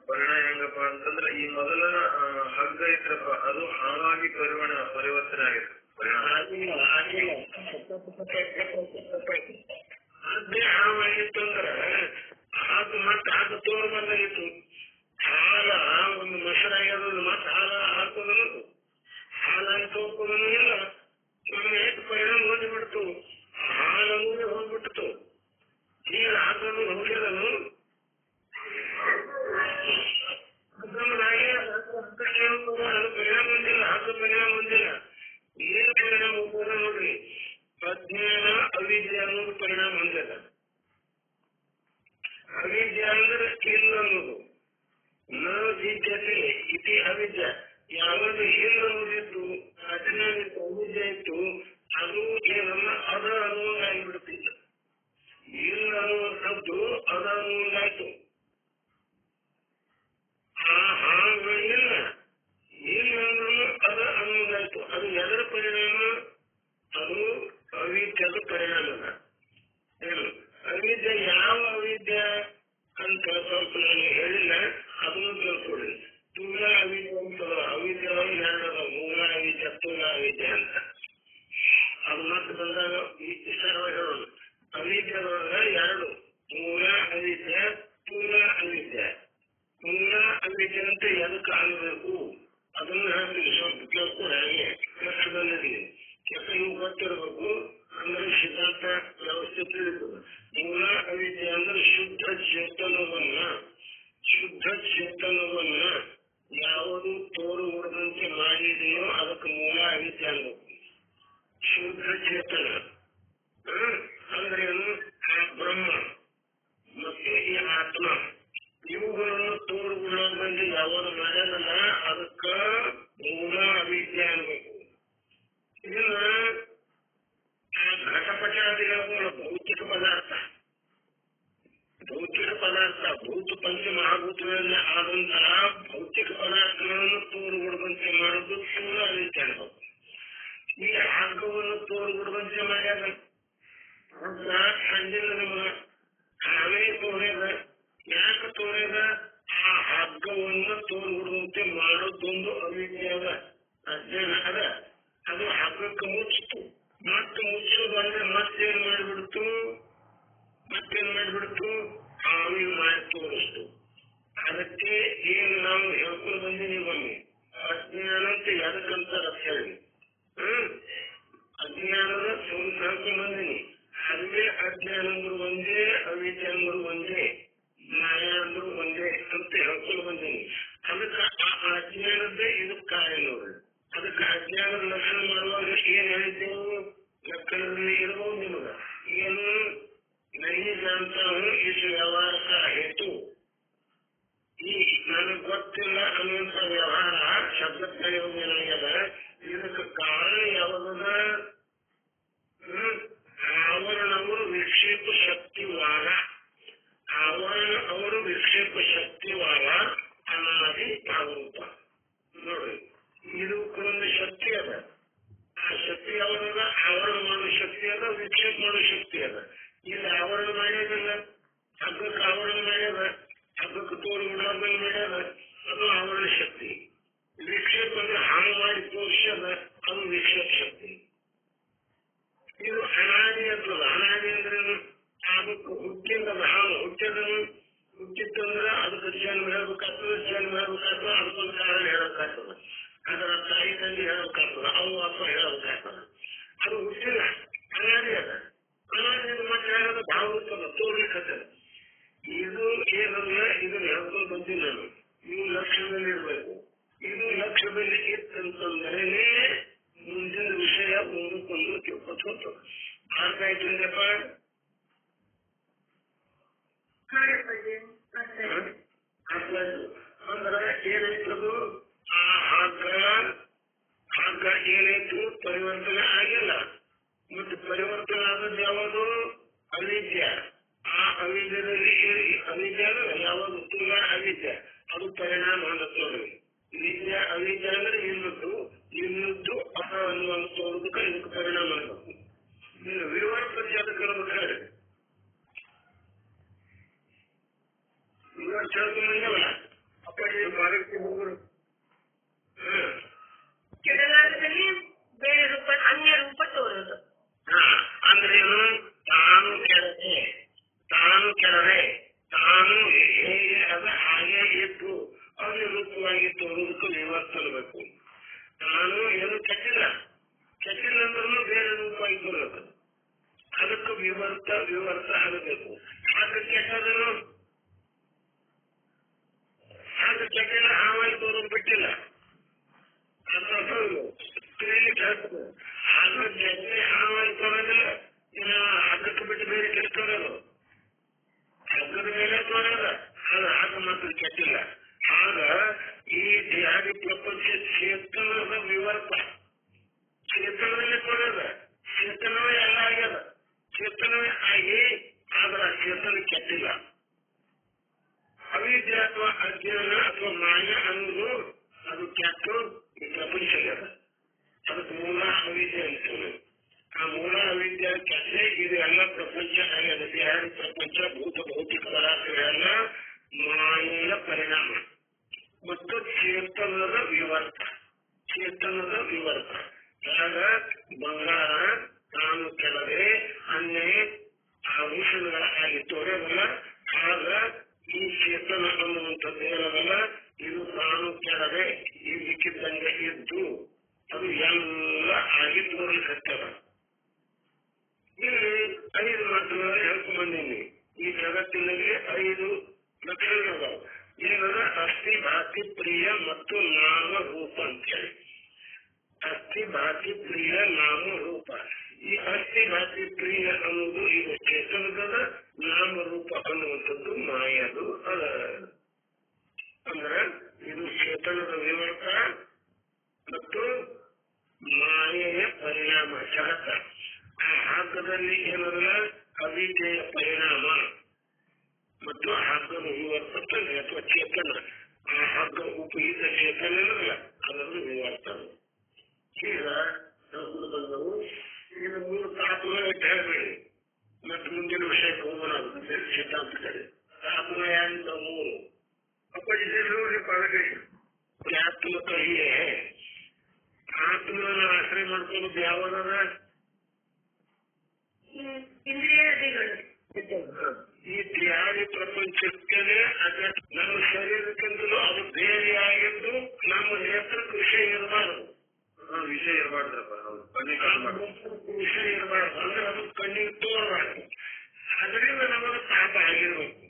ಪರಿಣಾಮ ಹೆಂಗಪ್ಪ ಅಂತಂದ್ರೆ ಈ ಮೊದಲ ಕ್ರಮವಾಗಿ ಪರಿವರ್ತನೆ ಆಗಿದೆ ಪರಿಣಾಮ. ಅದೇ ಹಾವಾಗಿತ್ತು ಅಂದ್ರೆ ಅದು ಮತ್ತೆ ಅದು ತೋರ್ ಬಂದಾಗಿತ್ತು. ಹಾಲ ಒಂದು ಮೊಸರಾಗ್ಯದ ಮತ್ತೆ ಹಾಲ ಹಾಕೋದನ್ನೋದು ಹಾಲಾಗಿ ತೋರ್ಕೋದನ್ನು ಇಲ್ಲ. ನಮ್ಮ ಎಷ್ಟು ಪರಿಣಾಮ ಹೋಗಿಬಿಡ್ತು, ಹಾಲನ್ನು ಹೋಗ್ಬಿಡ್ತು. ನೀರು ಹಾಕೋದು ಹೋಗ್ಯದನು ಅದು ಪರಿಣಾಮ ಹೊಂದಿಲ್ಲ, ಹಾಕೋ ಪರಿಣಾಮ ಹೊಂದಿಲ್ಲ. ಏನು ಪರಿಣಾಮ ಹೋಗೋದ ನೋಡ್ರಿ, ಅಜ್ಞಾನ ಅವಿದ್ಯೆ ಅನ್ನೋದು ಪರಿಣಾಮ ಹೊಂದಿಲ್ಲ. ಅವಿದ್ಯೆ ಅಂದ್ರೆ ಇಲ್ಲ ಅನ್ನೋದು, ನ ವಿದ್ಯತೆ ಇತಿ ಅವಿದ್ಯೆ. ಯಾವುದು ಇಲ್ಲ ಅನ್ನೋದಿತ್ತು, ಅಜ್ಞಾನ ಇತ್ತು, ಅವಿದ್ಯೆ ಇತ್ತು, ಅದು ಏನನ್ನ ಅದ ಅನ್ನೋದಾಗಿಬಿಡ್ತಿಲ್ಲ. ಇಲ್ಲ ಅನ್ನುವಂಥದ್ದು ಅದ ಅನ್ನೋದಾಯ್ತು. ಇಲ್ಲ ಇಲ್ಲ ಅನ್ನೋದು ಅದ ಅನ್ನೋದಾಯ್ತು. ಅದು ಎದರ ಪರಿಣಾಮ? ಅದು ಅವಿದ್ಯದ ಪರಿಣಾಮದ. ಏನು ಅವಿದ್ಯೆ? ಯಾವ ಅವಿದ್ಯೆ ಅಂತ ಸ್ವಲ್ಪ ನಾನು ಹೇಳಿಲ್ಲ, ಅದನ್ನು ತಿಳ್ಕೊಳ್ಳಿ. ಸ್ಥೂಲ ಅವಿದ್ಯೆ ಅಂತ ಅವಿದ್ಯೆ ಎರಡದ, ಮೂಲ ಅವಿದ್ಯೆ ಸ್ಥೂಲ ಅವಿದ್ಯೆ ಅಂತ. ಅದು ಮತ್ತೆ ಬಂದಾಗ ವಿಸ್ತಾರವಾಗಿ ಹೇಳೋದು. ಅವಿದ್ಯೆದೊಳಗ ಎರಡು, ಮೂಲ ಅವಿದ್ಯೆ ಸ್ಥೂಲ ಅವಿದ್ಯೆ. ಮೂಲ ಅವಿದ್ಯೆ ಅಂತ ಎದಕ್ಕೆ ಆಗಬೇಕು ಅದನ್ನು ಹೇಳ್ತೀವಿ, ಸ್ವಲ್ಪ ಕೇಳ್ಕೊಂಡು ಹಾಗೆ ಲಕ್ಷದಲ್ಲಿ ಯಾಕೆ ಇವು ಗೊತ್ತಿರಬೇಕು. ಅಂದ್ರೆ ಸಿದ್ಧಾಂತ ವ್ಯವಸ್ಥೆ ತಿಳಿದು ಮೂಲ ಅವಿದ್ಯೆ ಅಂದ್ರೆ ಶುದ್ಧ ಚೇತನವನ್ನ ಯಾವುದು ತೋರು ಉಳಿದಂತೆ ಮಾಡಿದೆಯೋ ಅದಕ್ಕೆ ಮೂಲ ಅವಿದ್ಯೆ ಅನ್ಬೇಕು. ಶುದ್ಧ ಚೇತನ ಅಂದ್ರೆ ಏನು? ಆ ಬ್ರಹ್ಮ ಮತ್ತು ಈ ಆತ್ಮ ಇವುಗಳನ್ನು ತೋರುಗೊಳ್ಳೋದ್ರಲ್ಲಿ ಯಾವುದು ಮಾಡ್ಯಾನಲ್ಲ ಅದಕ್ಕ ಮೂಲ ಅವಿದ್ಯೆ ಅನ್ಬೇಕು. ಇದನ್ನ ಆ ಘಟಪಟಾದಿಗಳ ಭೌತಿಕ ಪದಾರ್ಥ ಭೂತ ಪಂಚ ಮಹಾಭೂತಗಳಲ್ಲಿ ಆದಂತಹ ಭೌತಿಕ ಪದಾರ್ಥಗಳನ್ನು ತೋರುಗೊಡುವಂತೆ ಮಾಡೋದು ಸ್ಥೂಲ ಅವಿದ್ಯೆ ಅನ್ಬೇಕು. ಈ ಹಗ್ಗವನ್ನು ತೋರುಗೊಡುವಂತೆ ಮಾಡ್ಯಾರ ಸಂಜೆಲ್ಲ ನಮಗ ನಾವೇ ತೋರ್ಯದ. ಯಾಕೆ ತೋರ್ಯದ? ಆ ಹಗ್ಗವನ್ನು ತೋರುಗೊಡುವಂತೆ ಮಾಡೋದೊಂದು ಅವಿದ್ಯೆ ಅದ, ಅಜ್ಞಾನ ಅದ. ಅದು ಹಗ್ಗಕ್ಕೆ ಮುಚ್ಚಿತು. ಮತ್ತೆ ಮುಚ್ಚೋದಂದ್ರೆ ಮತ್ತೇನ್ ಮಾಡಿಬಿಡ್ತು ಆವಿಗೆ ಮಾಡಿ ತೋರಿಸ್ತು. ಅದಕ್ಕೆ ಏನು ನಾವು ಹೇಳ್ಕೊಂಡು ಬಂದೀನಿ ಒಮ್ಮೆ, ಅಜ್ಞಾನ ಅಂತ ಎದಕ್ಕಂತ ಹೇಳಿ ಅಜ್ಞಾನದ ಸ್ವಲ್ಪ ಹೇಳ್ಕೊಂಡು ಬಂದೀನಿ. ಅದುವೇ ಅಜ್ಞಾನ ಅಂದ್ರು ಒಂದೇ, ಅವಿದ್ಯೆ ಅಂದ್ರು ಒಂದೇ, ಮಾಯಾ ಅಂದ್ರು ಒಂದೇ ಅಂತ ಹೇಳ್ಕೊಂಡು ಬಂದೀನಿ. ಅದಕ್ಕೆ ಆ ಅಜ್ಞಾನದ್ದೇ ಇದಕ್ಕೆ ಕಾರ್ಯ ನೋಡ್ರಿ. ಅದಕ್ಕೆ ಅಜ್ಞಾನದ ಲಕ್ಷಣ ಮಾಡುವಾಗ ಏನ್ ಹೇಳಿದ್ದೆವು? ಲಕ್ಷಣದಲ್ಲಿ ಇರಬಹುದು ನಿಮಗ. ಏನು नहीं जानता हूँ इस व्यवहार का हेतु, ಈ ನನಗೆ ಗೊತ್ತಿಲ್ಲ ಅನ್ನುವಂಥ ವ್ಯವಹಾರ ಶಬ್ದ ಪ್ರಯೋಗ ಏನಾಗ್ಯದ, ಇದಕ್ಕೆ ಕಾರಣ ಯಾವುದದ? ಆವರಣವರು ವಿಕ್ಷೇಪ ಶಕ್ತಿವಾದ. ಅವರು ವಿಕ್ಷೇಪ ಶಕ್ತಿವಾದ ಅನಾದಿ ಭಾಗವತ ನೋಡ್ರಿ. ಇದು ಒಂದು ಶಕ್ತಿ ಅದ. ಆ ಶಕ್ತಿ ಯಾವ್ದದ? ಆವರಣ ಮಾಡೋ ಶಕ್ತಿ ಅದ, ವಿಕ್ಷೇಪ ಮಾಡೋ ಶಕ್ತಿ ಅದ. ಇಲ್ಲಿ ಆವರಣ ಮಾಡ್ಯದಲ್ಲ, ಹಗ್ಗಕ್ಕೆ ಆವರಣ ಮಾಡ್ಯದ, ಹಗ್ಗಕ್ಕೆ ತೋರು ಗುಣದಲ್ಲಿ ಮಾಡ್ಯದ, ಅದು ಆವರಣ ಶಕ್ತಿ. ವಿಕ್ಷೇಪ ಅಂದ್ರೆ ಹಾಳು ಮಾಡಿ ತೋರಿಸದ, ಅದು ವಿಕ್ಷೇಪ ಶಕ್ತಿ. ಇದು ಅನಾದಿ ಅಂತದ. ಅನಾದಿ ಅಂದ್ರೆ ಅದಕ್ಕೆ ಹುಟ್ಟಿಂದದ ಹಾಳು ಹುಟ್ಟಿತ್ತಂದ್ರೆ ಅದಕ್ಕೆ ಜನ್ಮ ಹೇಳ್ಬೇಕಾಗ್ತದೆ, ಅದಕ್ಕೊಂದು ಕಾರಣ ಹೇಳಬೇಕಾಗ್ತದೆ, ಅದರ ತಾಯಿ ತಂದೆ ಹೇಳ್ಬೇಕಾಗ್ತದೆ, ಅವು ಅಪ್ಪ ಹೇಳ್ಬೇಕಾಗ್ತದೆ. ಅದು ಹುಟ್ಟಿಲ್ಲ, ಅನಾದಿ ಅದ. ಅನಾದಿ ಮತ್ತೆ ಹೇಳೋದು ಭಾವರ್ತದ, ತೋರ್ಲಿಕ್ಕದ. ಇದು ಏನಲ್ಲ, ಇದನ್ನ ಹೇಳ್ಕೊಂಡು ಬಂದಿಲ್ಲ ನಾನು. ಇವು ಲಕ್ಷ್ಯದಲ್ಲಿ ಇರಬೇಕು. ಇದು ಲಕ್ಷ್ಯದಲ್ಲಿ ಇತ್ತಂತಂದ್ರೆ ಮುಂದಿನ ವಿಷಯ ಮುಂದಕ್ಕೊಂದು ತಿಳ್ಕೊತ ಹೋಗ್ತದೆ. ಅರ್ಥ ಆಯ್ತಂದ್ರಪ್ಪ? ಅಂದ್ರೆ ಏನಾಯ್ತದು? ಆ ಹಗ್ಗ ಏನಾಯ್ತು? ಪರಿವರ್ತನೆ ಆಗಿಲ್ಲ. ಮತ್ತು ಪರಿವರ್ತನೆ ಆದದ್ದು ಯಾವುದು? ಅವಿದ್ಯೆ. ಆ ಅವಿದ್ಯದಲ್ಲಿ ಅವಿದ್ಯೆ ಅಂದ್ರೆ ಯಾವುದು? ಸ್ಥೂಲ ಅವಿದ್ಯೆ. ಅದು ಪರಿಣಾಮ ಅನ್ನೋದು ನೋಡ್ರಿ. ಅವಿದ್ಯೆ ಅಂದ್ರೆ ಇನ್ನದ್ದು ಅದ ಅನ್ನುವಂತ ತೋರುದಕ್ಕೆ ಇದಕ್ಕೆ ಪರಿಣಾಮ ಅನ್ನಬೇಕು. ನೀನು ವಿವರಿಸಿ ಅದಕ್ಕೆ ನಮಗೆ ಹೇಳಿ. ಇವಾಗ ಕೇಳ್ಕೊಂಬಂದವಲ್ಲ ಅಪ್ಪ, ಮಾರಕ್ಕೆ ಹೋಗೋರು ರೂಪವಾಗಿ ತೋರುವುದಕ್ಕೂ ವಿವರ್ತಬೇಕು. ನಾನು ಏನು ಕೆಟ್ಟಿಲ್ಲ ಅಂದ್ರೂ ಬೇರೆ ರೂಪವಾಗಿ ತೋರಬೇಕು, ಅದಕ್ಕೂ ವಿವರ್ತ ಆಗಬೇಕು. ಅದು ಕೆಟ್ಟದನ್ನು ಅದು ಕೆಟ್ಟಿಲ್ಲ ಹಾವಾಗಿ ತೋರೋದು ಬಿಟ್ಟಿಲ್ಲ, ಅದು ಕೆಟ್ಟೆ ಹಾವಾಗಿ ತೋರೋದಿಲ್ಲ. ಹಗ್ಗಕ್ಕೆ ಬಿಟ್ಟು ಬೇರೆ ಕೆಟ್ಟೋರದು, ಹಗ್ಗದ ಮೇಲೆ ತೋರದ ಅದು ಹಾಗ ಮಾತ್ರ ಕೆಟ್ಟಿಲ್ಲ. ಆಗ ಈ ದೇಹಾದಿ ಪ್ರಪಂಚ ಚೇತನದ ವಿವರ್ತ, ಚೇತನದಲ್ಲಿ ತೋರದ, ಚೇತನವೇ ಎಲ್ಲ ಆಗ್ಯದ, ಚೇತನವೇ ಆಗಿ ಆದ್ರೆ ಆ ಚೇತನ ಕೆಟ್ಟಿಲ್ಲ. ಅವಿದ್ಯೆ ಅಥವಾ ಅಜ್ಞಾನ ಅಥವಾ ಮಾಯ ಅನ್ನೋದು ಅದು ಕೆಟ್ಟು ಈ ಪ್ರಪಂಚ ಆಗ್ಯದ. ಅದಕ್ಕೆ ಮೂಲ ಅವಿದ್ಯೆ ಅಂತೀವಿ. ಆ ಮೂಲ ಅವಿದ್ಯೆ ಕೆಟ್ಟೆ ಇದು ಎಲ್ಲ ಪ್ರಪಂಚ ಆಗ್ಯದ. ದೇಹಾದಿ ಪ್ರಪಂಚ ಭೂತ ಭೌತಿಕ ಪದಾರ್ಥಗಳೆಲ್ಲ ಮಾಯೆಯ ಪರಿಣಾಮ ಮತ್ತು ಚೇತನದ ವಿವರ್ತ. ಆಗ ಬಂಗಾರ ತಾನು ಕೆಳಗೆ ಅನ್ನೇ ಆಭೂಷಣಗಳ ಆಗಿ ತೋರೋದಲ್ಲ. ಆಗ ಈ ಚೇತನ ಅನ್ನುವಂಥದ್ದು ಏನದಲ್ಲ, ಇದು ತಾನು ಕೆಳಗೆ ಈ ಲಿಕ್ಕಿದ್ದಂಗೆ ಇದ್ದು ಅದು ಎಲ್ಲ ಆಗಿ ತೋರಿಸುತ್ತದ. ಇಲ್ಲಿ 5 ಮಾತುಗಳನ್ನು ಹೇಳ್ಕೊಂಡ್ಬಂದೀನಿ. ಈ ಜಗತ್ತಿನಲ್ಲಿ 5 ಲಕ್ಷಣಗಳು ಏನದ, ಅಸ್ಥಿ ಭಾತಿ ಪ್ರಿಯ ಮತ್ತು ನಾಮ ರೂಪ ಅಂತೇಳಿ. ಅಸ್ಥಿ ಭಾತಿ ಪ್ರಿಯ ನಾಮ ರೂಪ. ಈ ಅಸ್ಥಿ ಭಾತಿ ಪ್ರಿಯ ಅನ್ನೋದು ಇದು ಚೇತನದ, ನಾಮ ರೂಪ ಅನ್ನುವಂಥದ್ದು ಮಾಯದು ಅದ. ಅಂದ್ರೆ ಇದು ಚೇತನದ ವಿವರ್ತ ಮತ್ತು ಮಾಯೆಯ ಪರಿಣಾಮ ಜಗತ್ತ. ಆ ಹಗ್ಗದಲ್ಲಿ ಏನಲ್ಲ ಅವಿದ್ಯೆಯ ಪರಿಣಾಮ ಮತ್ತು ಹಗ್ಗದ ವಿವರ್ತನೆ ಅಥವಾ ಚೇತನ. ಆ ಹಗ್ಗ ಉಪಯುಕ್ತ ಚೇತನ ಇರಲ್ಲ, ಅದನ್ನು ವಿವರ್ತನೆ. ಈಗ ನಾವು ಬಂದವು ಈಗ 3 ತಾಪುಗಳ ಹೇಳ್ಬೇಡಿ, ಮತ್ತು ಮುಂದಿನ ವಿಷಯಕ್ಕೆ ಹೋಗೋಣ. ಸಿದ್ಧಾಂತ ಕಡೆ ತಾಪುಗಳ 3 ಆತ್ಮ ಕಹಿಯೇ. ಆತ್ಮನ ಆಶ್ರಯ ಮಾಡ್ಕೊಳ್ಳೋದು ಯಾವಾಗ? ಇಂದ್ರಿಯಾದಿಗಳು. ಈ ದೇಹಾದಿ ಪ್ರಪಂಚಕ್ಕೆ ನಮ್ಮ ಶರೀರಕ್ಕಿಂತಲೂ ಅದು ಬೇರೆಯಾಗಿದ್ದು ನಮ್ಮ ನೇತ್ರಕ್ಕೆ ವಿಷಯ ಇರಬಾರದು. ವಿಷಯ ಇರಬಾರ್ದಪ್ಪ, ವಿಷಯ ಇರಬಾರ್ದು ಅಂದ್ರೆ ಅದು ಕಣ್ಣಿಗೆ ತೋರಬಾರ್ದು. ಅದರಿಂದ ನಮಗೆ ತಾಪ ಆಗಿರ್ಬೇಕು.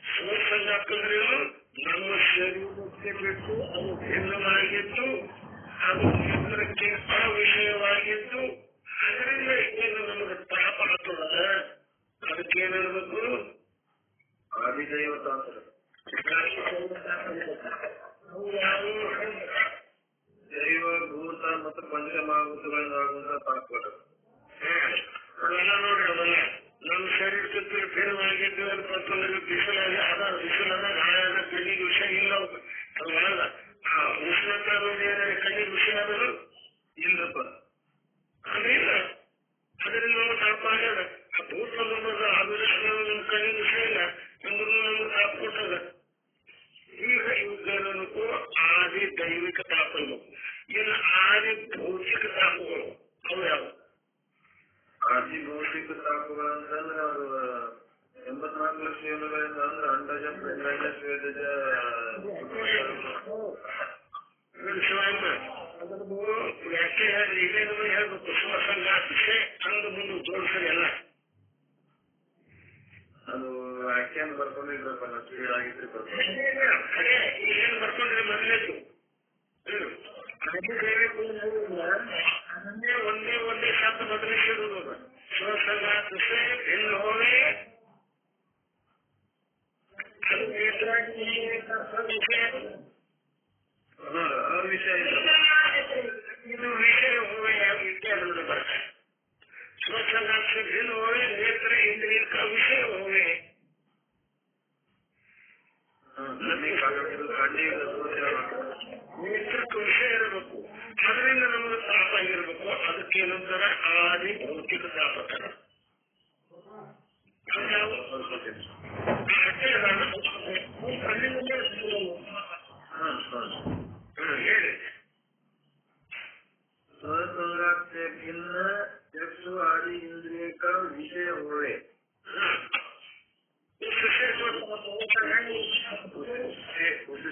ಸ್ವಸಂಗಾಕಂದ್ರೇನು, ನಮ್ಮ ಶರೀರಕ್ಕೆ ಬಿಟ್ಟು ಅದು ಭಿನ್ನವಾಗಿದ್ದು ಅದು ನೇತ್ರಕ್ಕೆ ಅವಿಷಯವಾಗಿದ್ದು ಅದರಿಂದ ಏನು ನಮಗೆ ತಾಪ ಆಗ್ತದ. ಅದಕ್ಕೇನಿರ್ಬೇಕು? ಆದಿದೈವತಾಂತರ ದೈವ ಭೂತ ಮತ್ತು ಪಂಚಮಹಾಭೂತಗಳಿಂದಾಗುವಂತಹ ತಾಪಗಳು ಅವೆಲ್ಲ ನೋಡ್ರಿ. ಅವೆಲ್ಲ ನಮ್ಮ ಶರೀರಕ್ಕೆ ಭಿನ್ನವಾಗಿದ್ದು ಅಂತಂದ್ರೆ ಬಿಸಿಲಾಗಿ ಬಿಸಿಲಾದ ಗಾಯದ ಕಣ್ಣಿಗೆ ವಿಷಯ ಇಲ್ಲ. ಅಲ್ಲ ಉಷ್ಣತೆ ಅನ್ನೋದು ಏನಾದ್ರೆ ಕಣ್ಣಿಗೆ ವಿಷಯ ಆದರೂ ಇಲ್ಲಪ್ಪ, ಅದಿಲ್ಲ. ಅದರಿಂದ ನಮ್ಗೆ ತಾಪ ಆಗ್ಯದ. ಆ ಭೂತ ಸಂಬಂಧದ ನಮ್ಮ ಕಣ್ಣಿಗೆ ವಿಷಯ ಇಲ್ಲ ಅಂದ್ರೂ ನಮ್ಗೆ ತಾಪ ಕೊಟ್ಟದ. ಈಗ ಇವುಗಳನ್ನು ಆದಿ ದೈವಿಕ ತಾಪಗಳು. ಇನ್ನು ಆದಿ ಭೌತಿಕ ತಾಪಗಳು ಅವು ಯಾವ? ಆದಿ ಭೌತಿಕ ತಾಪಗಳಂತಂದ್ರೆ ಅದು 84 ಲಕ್ಷ ಯೋನಿಗಳಿಂದ ಅಂದ್ರೆ ಅಂಡಜ ಪಿಂಡಜ ಸ್ವೇದಜ ಶಿವಾಯಮ್ಮ ಅದನ್ನು ವ್ಯಾಖ್ಯೆ ಹೇಳಿ ಇದೇನು ಹೇಳ್ಬೇಕು. ಸ್ವಸಂಗಾತಿಸೆ ಅಂದು ಮುಂದೆ ಜೋಡಿಸರಿ ಎಲ್ಲ ಅದು ವ್ಯಾಖ್ಯಾನ ಬರ್ಕೊಂಡಿದ್ರಪ್ಪ, ನಾವು ಸ್ಪೀಡಾಗಿದ್ರೆ ಬರ್ಕೊಂಡು ಅದೇ ಈಗೇನು ಬರ್ಕೊಂಡ್ರೆ ಮೊದಲೇದು ಒಂದೇ ಶಬ್ದ ಬದಲಿಸಿರುವುದು. ಸ್ವಸಂಗಾತಿಸೆ ಹೆಣ್ಣು ಹೋವೆ ಅದು ವಿಷಯ ಇದು ವಿಷಯ ಹೋವೆ ಇತ್ಯಾದಿ ಬರ್ತಾರೆ. ಸ್ವಸಂಗಾತಿಸೆ ಹೆಣ್ಣು ಹೋವೆ ನೇತ್ರ ಇಂದ್ರಿಯಕ ವಿಷಯ ಹೋವೆ. ನೇತ್ರಕ್ಕೆ ವಿಷಯ ಇರಬೇಕು, ಅದರಿಂದ ನಮಗೆ ತಾಪ ಆಗಿರ್ಬೇಕು. ಅದಕ್ಕೇನಂತಾರ ಆದಿ ಭೌತಿಕ ತಾಪಕರ. ಹೇಳಿ. ಸ್ವಸಂಗಾತ್ಯ ಭಿನ್ನ ಚಕ್ಷು ಆದಿ ಇಂದ್ರಿಯಕ ವಿಷಯ ಹೋವೆ.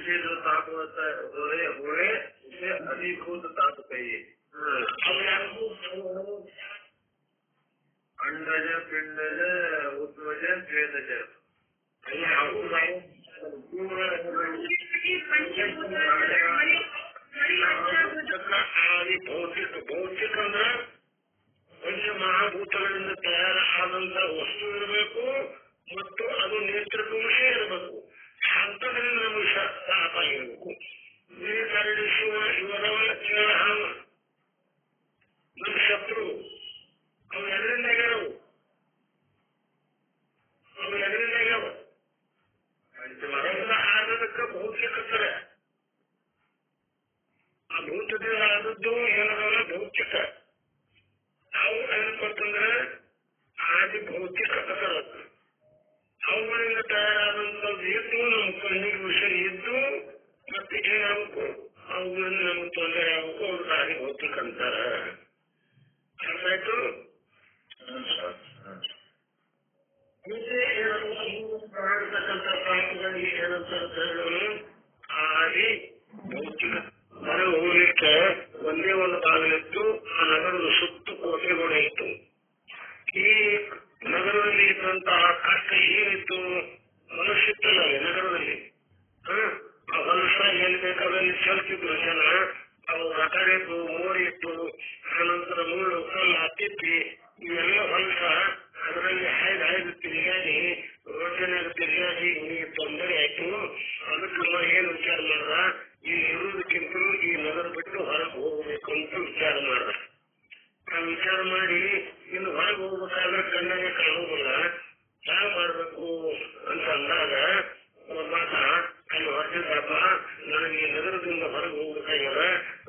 विशेष ताप होता है हुए उसे अधिभूत ताप कहिए। अंडज पिंडज उद्वज स्वेदज ಆದಿ ಭೌತಿಕ ಅಂದ್ರೆ ಪಂಚ ಮಹಾಭೂತಗಳಿಂದ ತಯಾರಾದಂತ ವಸ್ತು ಇರಬೇಕು ಮತ್ತು ಅದು ನೇತೃತ್ವಂಶ ಇರಬೇಕು. ಅಂತದ್ರಿಂದ ನಮಗೆ ತಾಪ ಇರಬೇಕು. ಕರಡಿಸುವ ಇವರವರ ನಮ್ಮ ಶತ್ರು ಅವು ಎದರಿಂದಾಗ್ಯಾವು ಆಗೋದಕ್ಕೆ ಭೌತಿಕತರ ಆ ಭೂತದಿಂದ ಆದದ್ದು ಏನದಲ್ಲ ಭೌತಿಕ. ಅವು ಏನಪ್ಪಂತಂದ್ರೆ ಆದಿ ಭೌತಿಕ ಕಥರ ಅವುಗಳಿಂದ ತಯಾರಾದಂಥದ್ದು ಇದ್ದು ನಮ್ಮ ಕಣ್ಣಿಗೆ ವಿಷಯ ಇದ್ದು ಮತ್ತೆ ಏನಾಗಬೇಕು ಅವುಗಳಿಂದ ನಮ್ಗೆ ತೊಂದರೆ ಆಗಬೇಕು. ಅವ್ರ ಆದಿ ಭೌತಿಕ ಅಂತಾರ. ಅರ್ಥಾಯ್ತು? ಕಾಣತಕ್ಕಂಥ ಪಾಪಗಳಿಗೆ ಏನಂತ ಹೇಳೋನು ಆದಿ ಭೌತಿಕ. ಹೊರ ಹೋಗ್ಲಿಕ್ಕೆ ಒಂದೇ ಒಂದು ಬಾಗಿಲಿತ್ತು. ಆ ನಗರದ ಸುತ್ತು ಕೋಟೆಗಳು ಇತ್ತು. ಈ ನಗರದಲ್ಲಿ ಇದ್ದಂತಹ ಕಷ್ಟ ಏನಿತ್ತು? ಮನುಷ್ಯಿತ್ತಲ್ಲ ನಗರದಲ್ಲಿ. ಆ ಹೊಲಸ ಎಲ್ಲಿ ಬೇಕಾದಲ್ಲಿ ಚಲ್ತಿದ್ರು ಜನ. ಅವು ರಕಡೆದ್ದು ಮೋರಿತ್ತು. ಆನಂತರ ಮುಳ್ಳು ಕಲ್ಲು ಹತ್ತಿತ್ತಿ ಇವೆಲ್ಲ ಹೊಲಸ ಅದರಲ್ಲಿ ಹಾಯ್ದು ತಿರುಗಾಡಿ ರೋಡ್ನಾಗ ತಿರುಗಾಡಿ ನಿಮಗೆ ತೊಂದರೆ ಆಯ್ತು. ಅದಕ್ಕೆ ಏನ್ ವಿಚಾರ ಮಾಡ್ದ? ಇಲ್ಲಿ ಇರುವುದಕ್ಕಿಂತಲೂ ಈ ನಗರ ಬಿಟ್ಟು ಹೊರಗೆ ಹೋಗ್ಬೇಕು ಅಂತ ವಿಚಾರ ಮಾಡ್ದ. ಆ ವಿಚಾರ ಮಾಡಿ ಇನ್ನು ಹೊರಗೆ ಹೋಗ್ಬೇಕಾದ್ರೆ ಕಣ್ಣಾಗೆ ಕಾಣುವುದಿಲ್ಲ. ಯಾವ ಮಾಡ್ಬೇಕು ಅಂತ ಅಂದಾಗ ಮಾತ ಅಲ್ಲಿ ಹೊರಗಿದ್ದಪ್ಪ ನನಗೆ ಈ ನಗರದಿಂದ ಹೊರಗೆ ಹೋಗ್ಬೇಕಾಗ್ಯದ.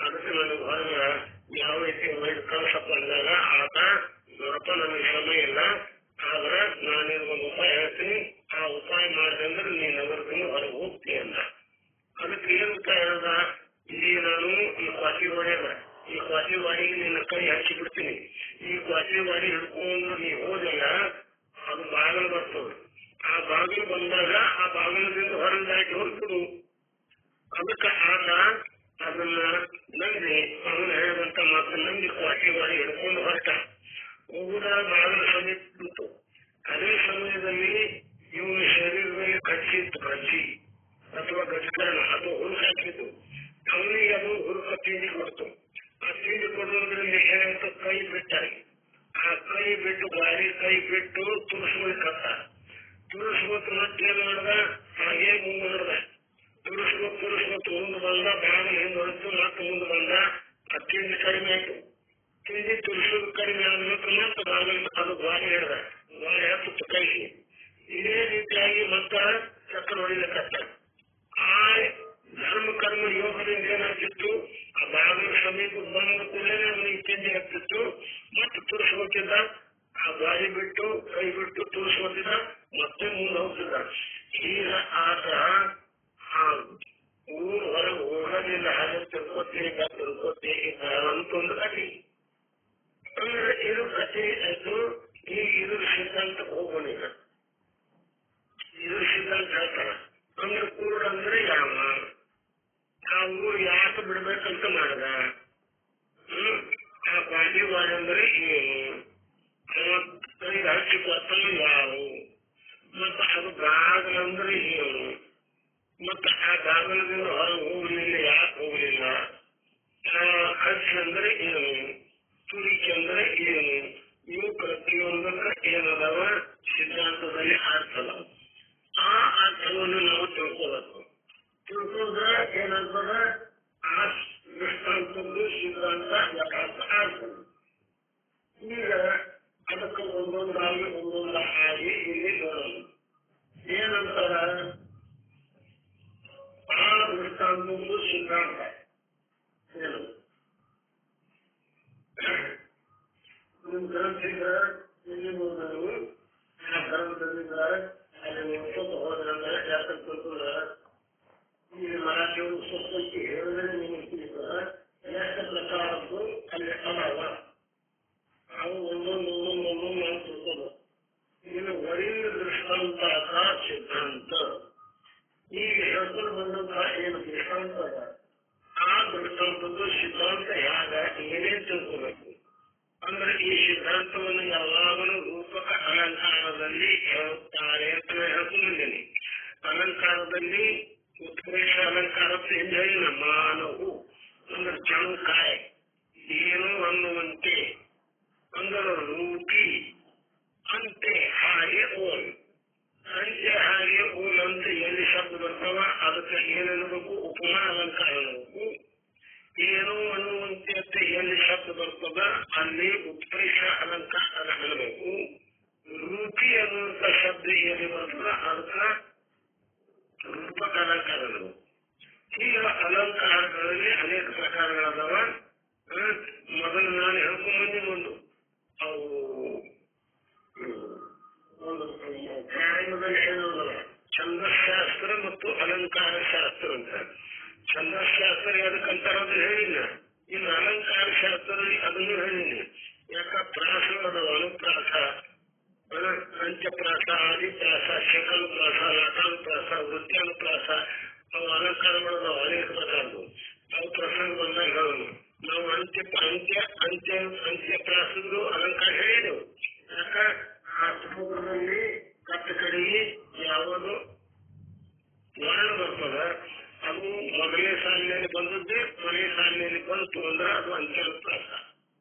ಅದಕ್ಕೆ ನನಗೆ ಹೊರಗೆ ಯಾವ ರೀತಿ ಒಯ್ದು ಕಳ್ಸಪ್ಪ ಅಂದಾಗ ಆತ ನೋಡಪ್ಪ ನನಗೆ ಸಮಯ ಇಲ್ಲ, ಆದ್ರೆ ನಾನು ಒಂದು ಉಪಾಯ ಹೇಳ್ತೀನಿ. ಆ ಉಪಾಯ ಮಾಡಿದ್ರೆ ನೀ ನಗರದಿಂದ ಹೊರಗೆ ಹೋಗ್ತೀನಿ ಅಂದ. ಅದಕ್ಕೆ ಏನ್ ಉಪಾಯ ಹೇಳ್ದ? ಇಲ್ಲಿ ನಾನು ಈ ಕ್ವಾಸಿವಾಡಿಯಲ್ಲ, ಈ ಕ್ವಾಸಿವಾಡಿಗೆ ನಿನ್ನ ಕೈ ಹಚ್ಚಿ ಬಿಡ್ತೀನಿ. ಈ ಕ್ವಾಸಿವಾಡಿ ಹಿಡ್ಕೊಂಡು ನೀ ಹೋದಲ್ಲ ಅದು ಬಾಗಿಲು ಬರ್ತದೆ. ಆ ಬಾಗಿಲು ಬಂದಾಗ ಆ ಬಾಗಿಲದಿಂದ ಹೊರಗೆ ದಾಟಿ ಹೋಗ್ಬಿಡು. ಅದಕ್ಕೆ ಆತ ಅದನ್ನ ನಂಬಿ ಅವನು ಹೇಳಿದಂತ ಮಾತು ನಂಬಿ ಕ್ವಾಸಿವಾಡಿ ಹಿಡ್ಕೊಂಡು ಹೊರಟ. ಹೋಗುದ ಬಾಗಿಲು ಸಮೀಪ ಬಿಟ್ಟು ಅದೇ ಸಮಯದಲ್ಲಿ ಇವನ ಶರೀರದಲ್ಲಿ ಕಚ್ಚಿತ್ತು, ಕಚ್ಚಿ ಅಥವಾ ಗಜಕರಣ ಅಥವಾ ಹುರುಕು ಹಾಕಿದ್ದು. ಅವನಿಗೆ ಅದು ಹುರುಕ ತಿಂಡಿ ಕೊಡ್ತು. ಆ ತಿಂಡಿ ಕೊಡೋದ್ರಲ್ಲಿ ಏನಾಯ್ತು? ಕೈ ಬಿಟ್ಟಾಗಿ. ಆ ಕೈ ಬಿಟ್ಟು ಗಾಡಿ ಕೈ ಬಿಟ್ಟು ತುರಿಸ್ಬೇಕಂತ ತುರಿಸ್ಬೇಕು. ಮತ್ತೇನ್ ಮಾಡ್ದ? ಹಾಗೆ ಮುಂದೆ ನಡೆದ. ತುರಿಸ್ಬೇಕು ಮುಂದೆ ಬಂದ. ಬಾಗಿಲು ಹಿಂದೆ ಹೊರತು ಮತ್ತೆ ಮುಂದೆ ಬಂದ. ಆ ತಿಂಡಿ ಕಡಿಮೆ ಆಯ್ತು. ತಿಂಡಿ ತುರಿಸೋದು ಕಡಿಮೆ ಆಗ್ಬೇಕು. ಮತ್ತೆ ಬಾಗಿಲು ಅದು ಗಾಳಿ ಹಿಡ್ದ. ಗಾಳಿ ಹತ್ತು ಕೈಗೆ. ಇದೇ ರೀತಿಯಾಗಿ ಮತ್ತ ಚಕ್ರ ಹೊಡಿಲಿಕ್ಕತ್ತ. ಆ ಧರ್ಮ ಕರ್ಮ ಯೋಗದಿಂದ ಏನಾಗ್ತಿತ್ತು? ಆ ಬಾಗಿಲು ಸಮೀಪ ಬಂದ ಕೂಡಲೇ ಅವನಿಗೆ ತಿಂಡಿ ಆಗ್ತಿತ್ತು. ಮತ್ತೆ ತುರಿಸ್ಬೇಕಿದ್ದ. ಆ ಗಾಳಿ ಬಿಟ್ಟು ಕೈ ಬಿಟ್ಟು ತುರಿಸ್ಬೇಕಿದ್ದ. ಮತ್ತೆ ಮುಂದೆ ಹೋಗ್ತಿದ್ದ. ಈಗ ಆತ ಊರು ಹೊರಗೆ ಹೋಗೋದಿಲ್ಲ. ಹಾಗೆ ತಿಳ್ಕೊತಿ ಅಂತ ಒಂದು ಕಥೆ. ಅಂದ್ರೆ ಇದು ಕಥೆ ಆಯ್ತು. ಈಗ ಇದ್ರ ಸಿದ್ಧಾಂತಕ್ಕೆ ಹೋಗೋಣ. ಈಗ ಇದ್ರ ಸಿದ್ಧಾಂತ ಹೇಳ್ತಾರ. ಅಂದ್ರೆ ಕೂಡ ಅಂದ್ರೆ ಯಾವ ಆ ಊರು ಯಾಕೆ ಬಿಡ್ಬೇಕಂತ ಮಾಡ್ದ? ಆ ಬಾಲಿವಾಡಿ ಅಂದ್ರೆ ಏನು? ಕೈಗೆ ಹಚ್ಚಿ ಕೊತ್ತಲು ಯಾವು? ಮತ್ತೆ ಅದು ಬಾಗಿಲಂದ್ರೆ ಏನು? ಮತ್ತೆ ಆ ಬಾಗಿಲದಿಂದ ಹೊರಗೆ ಹೋಗ್ಲಿಲ್ಲ, ಯಾಕೆ ಹೋಗ್ಲಿಲ್ಲ? ಹಚ್ಚಿ ಅಂದ್ರೆ ಏನು? ತುರಿಕೆ ಅಂದ್ರೆ ಏನು? ಇವು ಪ್ರತಿಯೊಂದಕ್ಕ ಏನದಾವ ಸಿದ್ಧಾಂತದಲ್ಲಿ ಅರ್ಥದ. ಆ ಅರ್ಥವನ್ನು ನಾವು ತಿಳ್ಕೋಬೇಕು. ತಿಳ್ಕೊಂಡ್ರೆ ಏನಾಗ್ತದ? ಆ ದೃಷ್ಟಾಂತದ್ದು ಸಿದ್ಧಾಂತ ಯಥಾರ್ಥ ಆಗ್ತದೆ. ಈಗ ಅದಕ್ಕೆ ಒಂದೊಂದಾಗಿ ಇಲ್ಲಿ ನೋಡೋಣ. ಏನಂತಾರ? ಆ ದೃಷ್ಟಾಂತದ್ದು ಸಿದ್ಧಾಂತ ಏನು? ನಿಮ್ ಗ್ರಂಥಿಗ ಇಲ್ಲಿ ನೋಡಿದ್ರು ಆ ಗ್ರಂಥದಿಂದ ಅಲ್ಲಿ ಒಪ್ಪತ್ತು ಹೋದ್ರಂದ್ರೆ ಜಾತಕ ತಿಳ್ಕೊಂಡ್ರ ಈ ಮರಾಠಿಯವರು ಸ್ವಲ್ಪಕ್ಕೆ ಹೇಳಿದ್ರೆ ನಿಮಗೆ ತಿಳಿದ ಎಷ್ಟು ಪ್ರಕಾರದ್ದು ಅಲ್ಲಿ ಅದಾವ. ಅವು ಒಂದೊಂದು ನಾವು ತಿಳ್ಕೋದು. ಇನ್ನು ವರೀಯ ದೃಷ್ಟಾಂತ ಸಿದ್ಧಾಂತ ಈಗ ಹೇಳ್ಕೊಂಡು ಬಂದಂತಹ ಅಂತಕ್ಕಂಥದ್ದು ಸಿದ್ಧಾಂತ ಹೇಗ ಏನೇನ್ ತಿಳ್ಕೋಬೇಕು ಅಂದ್ರೆ ಈ ಸಿದ್ಧಾಂತವನ್ನು ಯಾವಾಗಲೂ ರೂಪಕ ಅಲಂಕಾರದಲ್ಲಿ ಹೇಳುತ್ತಾರೆ ಅಂತ ಹೇಳ್ಕೊಂಡಿದ್ದೀನಿ. ಅಲಂಕಾರದಲ್ಲಿ ಉತ್ಕೃಷ್ಟ ಅಲಂಕಾರ ಹೇಳಿನ ಮಾನವು ಅಂದ್ರೆ ಚಂಕಾಯ ಏನು ಅನ್ನುವಂತೆ ಅಂದ್ರೆ ರೂಪಿ ಅಂತೆ ಹಾಗೆ ಓಲ್ ಅಂತೆ ಹಾಗೆ ಓಲ್ ಅಂತ ಎಲ್ಲಿ ಶಬ್ದ ಬರ್ತಾವ ಅದಕ್ಕೆ ಏನನ್ನಬೇಕು ಉಪಮಾ ಅಲಂಕಾರ ಅನ್ನಬೇಕು. ಏನು ಅನ್ನುವಂತೆ ಅಂತ ಎಲ್ಲಿ ಶಬ್ದ ಬರ್ತದ ಅಲ್ಲಿ ಉತ್ಕೃಷ್ಟ ಅಲಂಕಾರ ಅನ್ನಬೇಕು. ರೂಪಿ ಅನ್ನುವಂತ ಶಬ್ದ ಎಲ್ಲಿ ಬರ್ತದ ಅದಕ್ಕೆ ರೂಪಕ ಅಲಂಕಾರ ಅನ್ನಬೇಕು. ಈಗ ಅಲಂಕಾರಗಳಲ್ಲಿ ಅನೇಕ ಪ್ರಕಾರಗಳದಾವ. ಮೊದಲು ನಾನು ಹೇಳ್ಕೊಂಡ್ಬಂದಿ ಅವು ಪ್ರಾರಂಭದಲ್ಲಿ ಹೇಳೋದಲ್ಲ ಛಂದಶಾಸ್ತ್ರ ಮತ್ತು ಅಲಂಕಾರ ಶಾಸ್ತ್ರ ಅಂತ. ಛಂದಶಾಸ್ತ್ರ ಅದಕ್ಕಂತಾರದು ಹೇಳಿಲ್ಲ. ಇನ್ನು ಅಲಂಕಾರ ಶಾಸ್ತ್ರ ಅದನ್ನು ಹೇಳಿನಿ. ಯಾಕ ಪ್ರಾಸ ಅದಾವ, ಅನುಪ್ರಾಸ, ಪಂಚಪ್ರಾಸ, ಆದಿಪ್ರಾಸ, ಶಕಲಪ್ರಾಸ, ಲತಾನುಪ್ರಾಸ, ವೃತ್ಯಾನುಪ್ರಾಸ, ಅವು ಅಲಂಕಾರಗಳದಾವ ಅನೇಕ ಪ್ರಕಾರದ್ದು. ಅವು ಪ್ರಸಂಗ ಬಂದಾಗ ಹೇಳೋದು. ನಾವು ಅಂತ್ಯಪ್ರಾಸದ್ದು ಅಲಂಕಾರ ಹೇಳಿದೆವು. ಯಾಕ ಆ ಸಮುದ್ರದಲ್ಲಿ ಕಟ್ಟ ಕಡೆಗೆ ಯಾವುದು ವರ್ಣ ಬರ್ತದ ಅದು ಮೊದಲನೇ ಸಾಲಿನಲ್ಲಿ ಬಂದದ್ದೇ ಕೊನೆಯ ಸಾಲಿನಲ್ಲಿ ಬಂತು ಅಂದ್ರೆ ಅದು ಅಂತ್ಯಪ್ರಾಸ.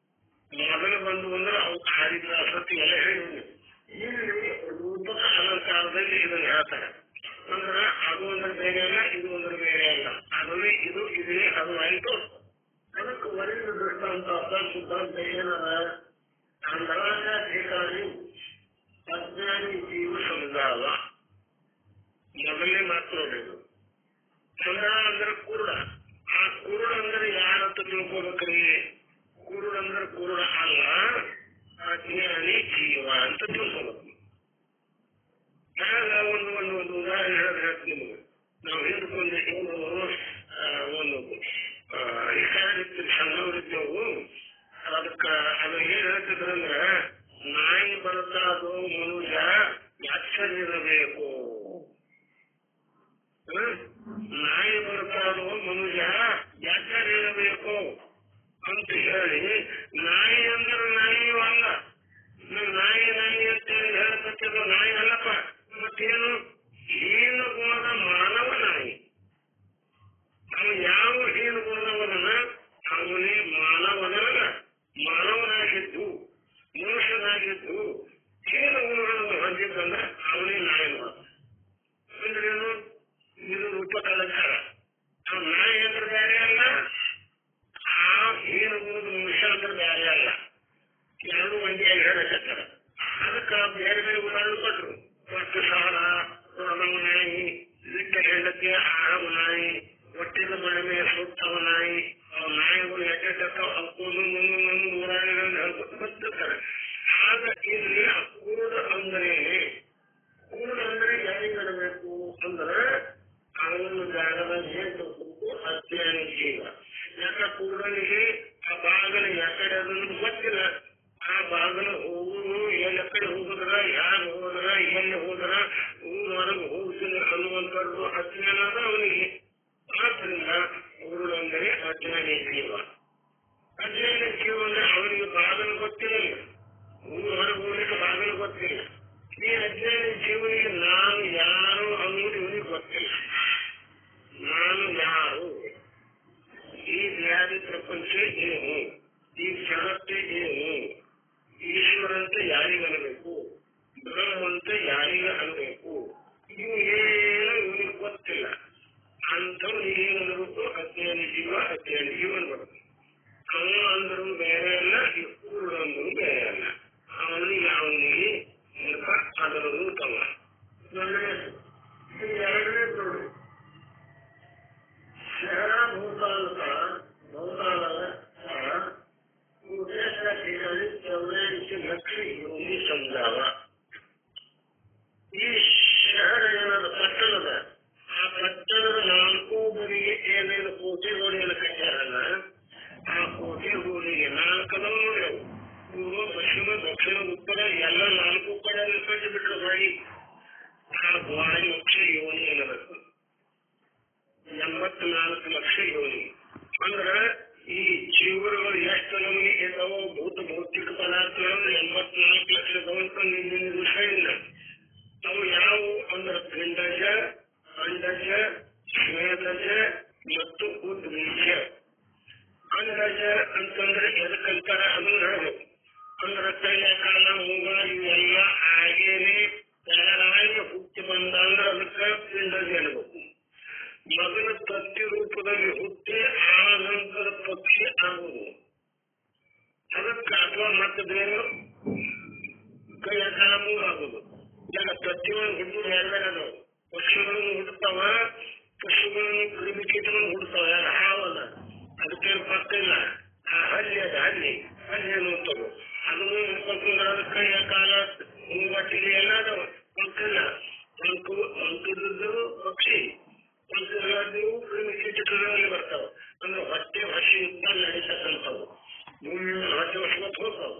ಮೊದಲು ಬಂದು ಅಂದ್ರೆ ಅವು ಆದಿಪ್ರಾಸತಿ ಎಲ್ಲ ಹೇಳಿದ್ವಿ. ಇಲ್ಲಿ ರೂಪಕ ಅಲಂಕಾರದಲ್ಲಿ ಇದನ್ನು ಹೇಳ್ತಾರೆ. ಅಂದ್ರೆ ಅದು ಅಂದ್ರೆ ಬೇರೆ ಅಲ್ಲ, ಇದು ಅಂದ್ರೆ ಬೇರೆ ಅಲ್ಲ, ಅದುವೇ ಇದು ಇದೇ ಅದು ಆಯ್ತು. ಅದಕ್ಕೆ ವರಿಷ್ಠ ದೃಷ್ಟಾಂತ ಸಿದ್ಧಾಂತ ಏನದ ಅಂಧರಾಧಿಕಾರಿ ಅಜ್ಞಾನಿ ಜೀವ ಸಮುದಾಯ. ಮೊದಲನೇ ಮಾತು ನೋಡಿದ್ರು. ಚಂದ್ರ ಅಂದ್ರೆ ಕುರುಡ. ಆ ಕುರುಡ ಅಂದ್ರೆ ಯಾರಂತ ತಿಳ್ಕೋಬೇಕ್ರಿ? ಕುರುಡ ಅಂದ್ರೆ ಕುರುಡ ಅಲ್ಲ, ಅಜ್ಞಾನಿ ಜೀವ ಅಂತ ತಿಳ್ಕೋಬೇಕು. ಆಗ ಒಂದು ಉದಾಹರಣೆ ಹೇಳ್ತೀನಿ ನಿಮಗೆ. ನಾವು ಹೇಳ್ಕೊಂಡು ಏನು ಒಂದು ಸಣ್ಣವರಿದ್ದೆವು. ಅದಕ್ಕ ಅದು ಏನ್ ಹೇಳ್ತಿದ್ರಂದ್ರ ನಾಯಿ ಬರದಾದು ಮನುಷ್ಯ ಎಚ್ಚರಿರಬೇಕು. ನಾಯಿ ಬರ್ತಾರೋ ಮನುಷ್ಯ ಎಚ್ಚರಿರಬೇಕು ಅಂತ ಹೇಳಿ ನಾಯಿ ಅಂದ್ರೆ ನಾಯಿಯೂ ಅಲ್ಲ. ನಾಯಿ ಅಂತ ಹೇಳ್ತಿದ್ರು ನಾಯಿ ಅಲ್ಲಪ್ಪ. ಮತ್ತೇನು ಹೀನ ಗುಣದ ಮಾನವ ನಾಯಿ. ಅವನು ಯಾವ ಹೀನ ಗುಣದವನ ಅವನೇ ಮಾನವನಾಗಿದ್ದು ಮನುಷ್ಯನಾಗಿದ್ದು ಹೀನ ಗುಣಗಳನ್ನು ಹೊಂದಿದ್ದಂದ್ರೆ ಅವನೇ ನಾಯಿ. ಅಂದ್ರೇನು? ಇದು ರೂಪಕ ಅಲಂಕಾರ. ನಾಯಿ ಅಂದ್ರೆ ಬೇರೆ ಅಲ್ಲ, ಆ ಹೀನ ಗುಣದ ಮನುಷ್ಯ ಅಂದ್ರೆ ಬೇರೆ ಅಲ್ಲ. ಎರಡು ಒಂದಿಯಾಗಿ ಹೇಳಕತ್ತಾರ. ಅದಕ್ಕೆ ಬೇರೆ ಬೇರೆ ಉದಾಹರಣೆ ಕೊಟ್ಟರು. ಒಟ್ಟು ಸಾಲ ಕೊಡದವ ನಾಯಿ, ಬಿಟ್ಟ ಹೆಂಡತಿ ಆಡವ ನಾಯಿ, ಒಟ್ಟಿದ ಮನೆ ಸುತ್ತವ ನಾಯಿ. ಅವು ನಾಯಿಗಳು ಎಡ್ಡೆಡ್ಡವ ಅವಕ್ಕೊಂದೊಂದು ಉದಾಹರಣೆಗಳನ್ನು ಹೇಳ್ಕೊಟ್ಟು ಬರ್ತಿರ್ತಾರೆ. ಆಗ ಇಲ್ಲಿ ಕುರುಡ ಅಂದ್ರೇನೆ, ಕುರುಡ ಅಂದ್ರೆ ಯಾರಿಗಿಡಬೇಕು ಅಂದ್ರೆ ಅವನ ಜಾಗದಲ್ಲಿ ಏನು ಅಜ್ಞಾನಿ ಜೀವ. ಯಾಕ ಕುರುಡನಿಗೆ ಆ ಬಾಗಿಲು ಯಾಕಡೆ ಅದನ್ನು ಗೊತ್ತಿಲ್ಲ. ಆ ಬಾಗಿಲು ಹೋಗುದು ಎಲ್ಲಿ ಕಡೆ ಹೋಗುದ್ರ, ಯಾರು ಹೋದ್ರ, ಎಲ್ಲಿ ಹೋದ್ರ, ಊರೊಳಗೆ ಹೋಗುತ್ತಿಲ್ಲ ಅನ್ನುವಂಥದ್ದು ಅಜ್ಞಾನ ಅದ ಅವನಿಗೆ. ಆದ್ದರಿಂದ ಕುರುಡ ಅಂದರೆ ಅಜ್ಞಾನಿ ಜೀವ. ಅಜ್ಞಾನಿ ಜೀವ ಅಂದ್ರೆ ಅವನಿಗೆ ಬಾಗಿಲು ಗೊತ್ತಿಲ್ಲ, ಊರು ಹೊರಗೆ ಹೋಗ್ಲಿಕ್ಕೆ ಬಾಗಿಲು ಗೊತ್ತಿಲ್ಲ. ಈ ಅಜ್ಞಾನಿ ಜೀವನಿಗೆ ನಾನು ಯಾರು ಅನ್ನೋದು ಇವನಿಗೆ ಗೊತ್ತಿಲ್ಲ. ನಾನು ಯಾರು, ಈ ವ್ಯಾಧಿ ಪ್ರಪಂಚ ಏನು, ಈ ಜಗತ್ತೇ ಏನು, ಈಶ್ವರಂತೆ ಯಾರಿಗನಬೇಕು, ಬ್ರಹ್ಮಂತ ಯಾರಿಗ ಅನ್ಬೇಕು, ಇವು ಏನು ಇವನಿಗೆ ಗೊತ್ತಿಲ್ಲ. ಅಂಥವ್ರು ಏನನ್ಬೇಕು? ಅಜ್ಞಾನಿ ಜೀವ ಅನ್ಬೇಕು. ಅವನು ಅಂದ್ರೂ ಬೇರೆ ಅಲ್ಲ, ಇವರು ಅಂದ್ರೂ ಬೇರೆ ಅಲ್ಲ. ಅವನಿಗೆ ಅದರ ರೂಪವ. ಎರಡನೇ ನೋಡಿ, ಶಹರ ಭೂತಾಲದ उद्देश 44 ಲಕ್ಷ ಯೋಗಿ ಸಮಜಾವ. ಈ ಶಹರ ಏನಾದ ಪಟ್ಟಣದ, ಆ ಪಟ್ಟಣದ 4 ಬದಿಗೆ ಏನೇನು ಕೋಟೆಗೋಡೆಯನ್ನು ಕಟ್ಟಾರಲ್ಲ, ಆ ಕೋಟೆಗೋಡೆಗೆ 4 ಅಂತಾರೆ ಅದನ್ನ ಹೇಳ್ಬೇಕು. ಅಂದ್ರೆ ಕೈಯ ಕಾಲ ಮೂಗ ಇವೆಲ್ಲ ಆಗೇನೆ ತಯಾರಾಗಿ ಹುಟ್ಟಿ ಬಂದ ಅಂದ್ರೆ ಅದಕ್ಕೆ ಪಿಂಡದಿ ಅನ್ಬೇಕು. ಮೊದಲ ತತ್ತಿ ರೂಪದಲ್ಲಿ ಹುಟ್ಟಿ ಆ ನಂತರ ಪಕ್ಷಿ ಆಗುವುದು. ಅದಕ್ಕೆ ಅಥವಾ ಮತ್ತದೇನು ಕೈಯ ಕಾಲ ಮೂಗ ಆಗುದು. ಈಗ ತತ್ತಿಗಳನ್ನು ಹುಟ್ಟುದು ಎರಡೇ ಅದಾವ. ಪಕ್ಷಿಗಳನ್ನು ಹುಟ್ಟುತ್ತಾವ, ಪಶುಗಳನ್ನು ಕ್ರಿಮಿಕೀಟಗಳನ್ನು ಹುಟ್ಟುತ್ತಾವ. ಯಾರು ಹಾವಲ್ಲ, ಅದಕ್ಕೇನು ಪಕ್ಕ ಇಲ್ಲ. ಆ ಹಲ್ಲಿ ಅದ ಹಲ್ಲಿಯನ್ನು ಹುಟ್ಟವು. ಅದನ್ನು ಹುಡ್ಕೊಂಡ್ರೆ ಅದ ಕೈಯ ಕಾಲ ಮೂಗಟ್ಟಿಗೆ ಎಲ್ಲ ಅದಾವ. ಪಕ್ಕಿಲ್ಲ, ಅಂಕುದ್ದು ಪಕ್ಷಿ, ಅಂಕುಗಳು ಕ್ರಿಮಿಕೀಟಗಳಲ್ಲಿ ಬರ್ತಾವ. ಅಂದ್ರೆ ಹೊಟ್ಟೆ ಹಸಿ ಯುದ್ಧ ನಡೀತಕ್ಕಂಥವು, ಭೂಮಿ ಹೊಟ್ಟೆ ಹೊಸಮತ್ ಹೋಗ್ತಾವ.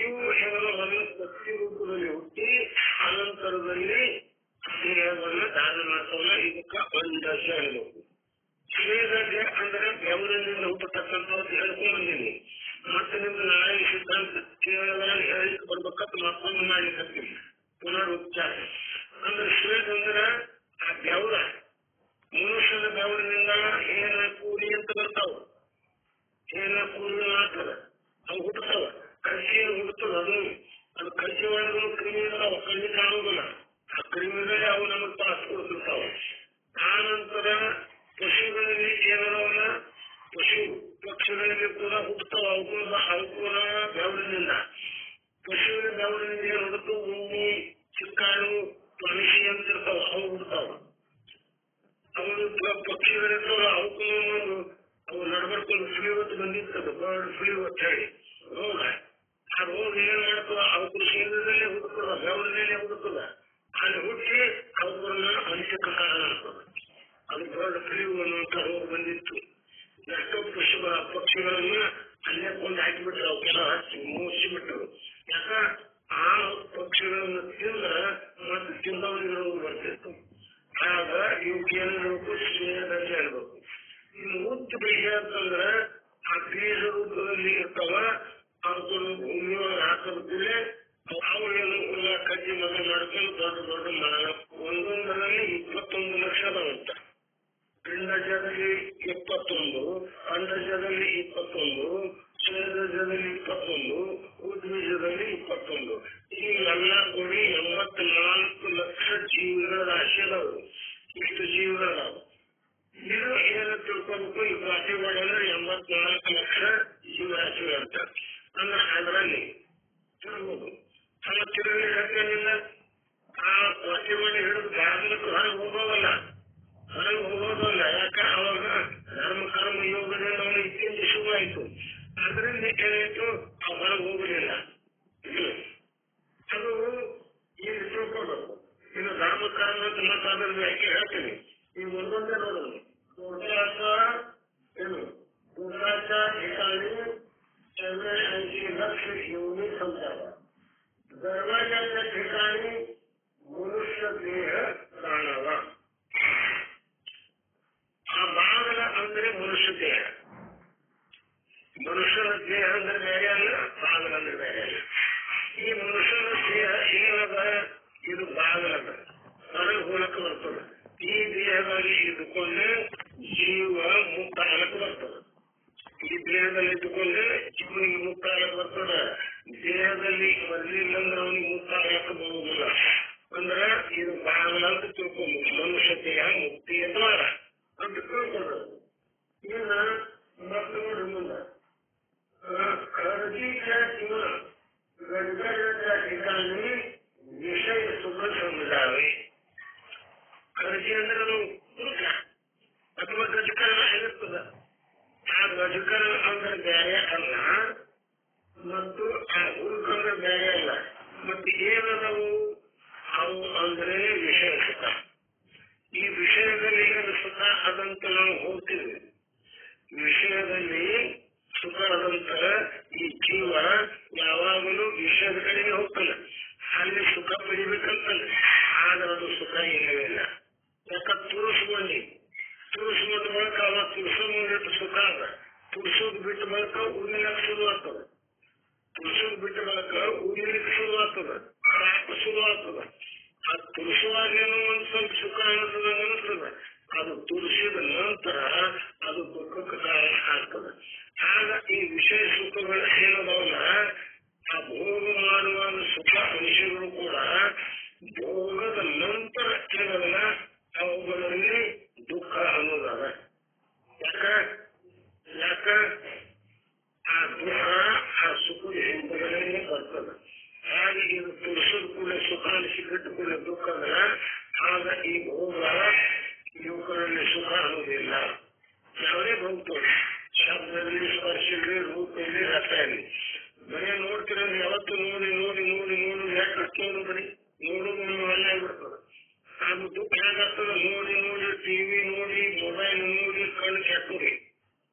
ಇವು ಏನೋ ಪ್ರತಿ ರೂಪದಲ್ಲಿ ಹುಟ್ಟಿ ಅನಂತರದಲ್ಲಿ ದೇಹವನ್ನು ದಾನ ಮಾಡ್ತಾವಲ್ಲ, ಇದಕ್ಕ ಅಂಡಜ ಅನ್ಬೇಕು. ಶ್ವೇದಜ ಅಂದ್ರೆ ಬೆವರಿನಿಂದ ಹುಟ್ಟತಕ್ಕಂಥದ್ದು ಹೇಳ್ಕೊಂಡ್ ಬಂದೀನಿ. ಮತ್ತೆ ನಿಮ್ಗೆ ನಾಳೆ ಸಿದ್ಧಾಂತ ಹೇಳಿ ಬರ್ಬೇಕಂತ ಮತ್ತೊಂದು ಮಾಡ್ಲಿಕ್ಕೆ ಪುನರುಚ್ಚಾರ. ಅಂದ್ರೆ ಶ್ವೇದ ಅಂದ್ರೆ ಆ ಬೆವರ, ಮನುಷ್ಯನ ಬೆವರಿನಿಂದ ಏನ ಕೂಲಿ ಅಂತ ಬರ್ತಾವ, ಏನ ಕೂಲಿ ಆಗ್ತದ, ಅವು ಹುಟ್ಟತಾವ. ಕರ್ಜಿ ಹುಡ್ತದ, ಅದು ಕರ್ಜಿ ಒಳಗೂ ಕ್ರಿಮಿ ಇರ್ತಾವ, ಕಣ್ಣಿ ಕಾಣುವುದಿಲ್ಲ. ಆ ಕ್ರಿಮಿಗಳೇ ಅವು ನಮಗೆ ಪಾಸ್ ಕೊಡ್ತಿರ್ತಾವ. ಆ ನಂತರ ಪಶುಗಳಲ್ಲಿ ಏನವಲ್ಲ, ಪಶು ಪಕ್ಷಿಗಳಲ್ಲಿ ಕೂಡ ಹುಟ್ಟತಾವ. ಅವುಕೂಲ ಬೆವರಿನಿಂದ, ಪಶುವಿನ ಬೆವರಿನಿಂದ ಏನು ಹುಡುಕು, ಉಣ್ಣಿ ಚಿಕ್ಕಾಡು ಮನುಷ್ಯ ಅಂತಿರ್ತಾವ, ಅವು ಹುಡ್ತಾವ. ಅವು ಪಕ್ಷಿಗಳಿರ್ತಾವ, ಅವಕ್ಕೂ ಅವು ನಡ್ಬರ್ಕೊಂಡು ಫ್ಲೂ ಬಂದಿರ್ತದೆ, ಬರ್ಡ್ ಫ್ಲೂ ಅಂತ ಹೇಳಿ ರೋಗ. ಆ ರೋಗ ಏನ್ ಮಾಡ್ತದ, ಅವ್ರ ಶರೀರದಲ್ಲೇ ಹುಡುಕದ, ಬೆವರಿನಲ್ಲೇ ಹುಡುಕದ. ಅಲ್ಲಿ ಹುಟ್ಟಿ ಅವ್ರನ್ನ ಅನಿಸಕ್ಕೆ ಕಾರಣ ಆಗ್ತದೆ. ಅದು ಬರ್ಡ್ ಫ್ಲೂ ಅನ್ನುವಂಥ ರೋಗ ಬಂದಿತ್ತು. ಎಷ್ಟೋ ಪಕ್ಷಿಗಳನ್ನ ಅಲ್ಲೇ ಕೊಂಡು ಹಾಕಿಬಿಟ್ರು, ಅವಕ್ಕೆಲ್ಲ ಹಚ್ಚಿ ಮೂಸಿಬಿಟ್ರು. ಯಾಕ ಆ ಪಕ್ಷಿಗಳನ್ನ ತಿಂದ್ರೆ ಮತ್ತೆ ತಿಂದವರಿಗೆ ರೋಗ ಬರ್ತಿತ್ತು. ಆಗ ಇವಕ್ಕೆ ಏನಿರ್ಬೇಕು, ಶ್ವೇದಜ ಇರ್ಬೇಕು. ಇನ್ನು ಉತ್ತು ಬೀಜ ಅಂತಂದ್ರೆ ಆ ಬೀಜ ರೂಪದಲ್ಲಿ ಇರ್ತಾವ. ಅವ್ರು ಭೂಮಿಯೊಳಗೆ ಹಾಕದ ಕೂಡಲೇ ಅವು ಏನು ಹುಲ್ಲ ಕಜ್ಜಿ ಮಗ ಮಾಡ್ಕೊಂಡು ದೊಡ್ಡ ದೊಡ್ಡ ಮರ. ಒಂದೊಂದರಲ್ಲಿ 21 ಲಕ್ಷ ಅದಾವಂತ. ಪಿಂಡಜದಲ್ಲಿ 21, ಅಂಡಜದಲ್ಲಿ 21, ಶ್ವೇದಜದಲ್ಲಿ 21, ಉದ್ಬೀಜದಲ್ಲಿ 21. ಇವೆಲ್ಲ ಕೂಡಿ 84 ಲಕ್ಷ ಜೀವಿಗಳ ರಾಶಿ ಅದಾವು. ಇಷ್ಟು ಜೀವಿಗಳದಾವು. ಇದು ಏನು ತಿಳ್ಕೊಬೇಕು, ಈ ರಾಶಿಗಳೆಂದ್ರೆ 84 ಲಕ್ಷ ಜೀವರಾಶಿಗಳು ಅಂತ. ಅಂದ್ರೆ ಅದರಲ್ಲಿ ತಿಳ್ಬೋದು. ಅಲ್ಲ ತಿರುಗಿ ಹೇಳ್ತೇನಿಲ್ಲ, ಆ ರಾಶಿಗಳು ಹಿಡಿದು ಬಾಗಿಲಕ್ಕೆ ಹೊರಗೆ ಹೋಗೋವಲ್ಲ, ಹೊರಗೆ ಹೋಗೋದಲ್ಲ. ಯಾಕ ಅವಾಗ ಧರ್ಮ ಕರ್ಮ ಯೋಗದಿಂದ ಅವನು ಇತ್ಯಂತ ಶುಭ ಆಯ್ತು. ಅದರಿಂದ ಏನಾಯ್ತು, ಆ ಹೊರಗೆ ಹೋಗಲಿಲ್ಲ. ಅದು ಈಗ ತಿಳ್ಕೊಬೇಕು. ಇನ್ನು ಧರ್ಮ ಕರ್ಮ ಅಂತ ಮತ್ತೆ ಅದರ ಯಾಕೆ ಹೇಳ್ತೀನಿ. ಈಗ ಒಂದೊಂದೇ ನೋಡೋದು. ಪುರುಷಾರ್ಥ ಏನು, ಪುರುಷಾರ್ಥ ठिकाणी 84 लक्ष योनी समजावा. दरवाजाच्या ठिकाणी मनुष्य देह काढावा. ಆ ಬಾಗಲ ಅಂದ್ರೆ ಮನುಷ್ಯ ದೇಹ. ಮನುಷ್ಯನ ದೇಹ ಅಂದ್ರೆ ಬೇರೆ ಅಲ್ಲ, ಬಾಗಲ ಅಂದ್ರೆ ಬೇರೆ ಅಲ್ಲ. ಈ ಮನುಷ್ಯನ ದೇಹ ಏನದ, ಇದು ಬಾಗಲದ, ಹೊರಗೆ ಹೋಗಕ್ಕೆ ಬರ್ತದೆ. ಈ ದೇಹದಲ್ಲಿ ಇದ್ದುಕೊಂಡೆ ಜೀವ ಮುಕ್ತಾಗಕ್ಕೆ ಬರ್ತದೆ. ಈ ದೇಹದಲ್ಲಿ ಇದ್ದುಕೊಂಡೆ ಜೀವನಿಗೆ ಮುಕ್ತಾಗಕ್ಕೆ ಬರ್ತದೆ. ದೇಹದಲ್ಲಿ ಬರಲಿಲ್ಲ ಅಂದ್ರೆ ಅವನಿಗೆ ಮುಕ್ತಾಗಕ್ಕೆ ಬರುವುದಿಲ್ಲ. ಅಂದ್ರೆ ಇದು ಬಾಗಲ ಅಂತ ತಿಳ್ಕೊಂಡು ಮನುಷ್ಯ ದೇಹ ಮುಕ್ತಿ ದ್ವಾರ ಅಂತ ತಿಳ್ಕೊಳ್ಳೋದು. ಇನ್ನ ಮತ್ತೆ ನೋಡಿ ಮುಂದೆ, खर्जीच्या किंवा गडगडाच्या ठिकाणी विषय सुख समजावे. खर्जी ಅಂದ್ರೆ ನಾವು ಹುಡುಕ ಅಥವಾ ಗಜಕರಣ ಇರುತ್ತದ. ಆ ಗಜಕರಣ ಅಂದ್ರೆ ಬೇರೆ ಅಲ್ಲ, ಮತ್ತು ಆ ಹುಡುಕ ಅಂದ್ರೆ ಬೇರೆ ಅಲ್ಲ. ಮತ್ತೆ ಏನದವು ಅವು ಅಂದ್ರೆ ವಿಷಯ ಸುಖ. ಈ ವಿಷಯದಲ್ಲಿ ಏನು ಸುಖ ಅದಂತ ನಾವು ಹೋಗ್ತೀವಿ. ವಿಷಯದಲ್ಲಿ ಸುಖ ಆದಂತರ ಈ ಜೀವ ಯಾವಾಗಲೂ ವಿಷಯದ ಕಡೆಗೆ ಹೋಗ್ತಾನೆ. ಅಲ್ಲಿ ಸುಖ ಪಡಿಬೇಕಂತಾನೆ. ಆದ್ರೆ ಅದು ಸುಖ ಇಲ್ಲವಿಲ್ಲ. ಯಾಕ ತುರಿಸ್ಕೊಂಡು ಬಳಕ ಅವ ತುರ್ಸೋ ಮುಂದಿಟ್ಟು ಸುಖ ಅದ. ತುರ್ಸೋದು ಬಿಟ್ಟು ಬಳಕ ಉಳಿಲಿಕ್ಕೆ ಶುರು ಆಗ್ತದೆ. ತುರ್ಸೋದು ಬಿಟ್ಟು ಬಳಕ ಉಳಿಲಿಕ್ಕೆ ಶುರು ಆಗ್ತದೆ, ಸಾಕು ಶುರು ಆಗ್ತದ. ಆ ತುರಿಸುವಾಗೇನೋ ಒಂದು ಸ್ವಲ್ಪ ಸುಖ ಅನಿಸ್ತದೆ. ಅದು ತುರಿಸಿದ ನಂತರ ಅದು ದುಃಖಕ್ಕೆ ಕಾರಣ ಆಗ್ತದೆ. ಆ ಆಗ ಈ ವಿಷಯ ಸುಖಗಳು ಏನದವಲ್ಲ ಆ ಭೋಗ ಮಾಡುವಾಗ ಸುಖ ಮನುಷ್ಯರು ಕೂಡ ಭೋಗದ ನಂತರ ಏನದಲ್ಲ ಅವುಗಳಲ್ಲಿ ದುಃಖ ಅನ್ನೋದದ. ಯಾಕ ಆ ದುಃಖ ಆ ಸುಖದ ಹಿಂದಗಡೆ ಬರ್ತದ. ಹಾಗೆ ಇದು ತುಳಸದ ಕೂಡ ಸುಖ ಅನಿಸಿಕಟ್ಟು ಕೂಡ ದುಃಖ ಅದ. ಆಗ ಈ ಭೋಗ ಯುವಕರಲ್ಲಿ ಸುಖ ಅನ್ನೋದಿಲ್ಲ. ಯಾವುದೇ ಬಂತು ಶಬ್ದದಲ್ಲಿ ಸ್ಪರ್ಶದಲ್ಲಿ ರೂಪದಲ್ಲಿ ರಸದಲ್ಲಿ ಬರೀ ನೋಡ್ತಿರೋದು ಯಾವತ್ತು ನೋಡಿ ನೋಡಿ ನೋಡಿ ನೋಡಿ ಯಾಕೆ ಅಷ್ಟೊಂದು ಬರೀ ನೋಡೋದು ಅಲ್ಲೇ ಆಗ್ಬಿಡ್ತದೆ. ಅದು ದುಃಖ ಹೇಗಾಗ್ತದೆ ನೋಡಿ ನೋಡಿ ಟಿವಿ ನೋಡಿ ಮೊಬೈಲ್ ನೋಡಿ ಕಣ್ಣು ಕೆಟ್ಟರಿ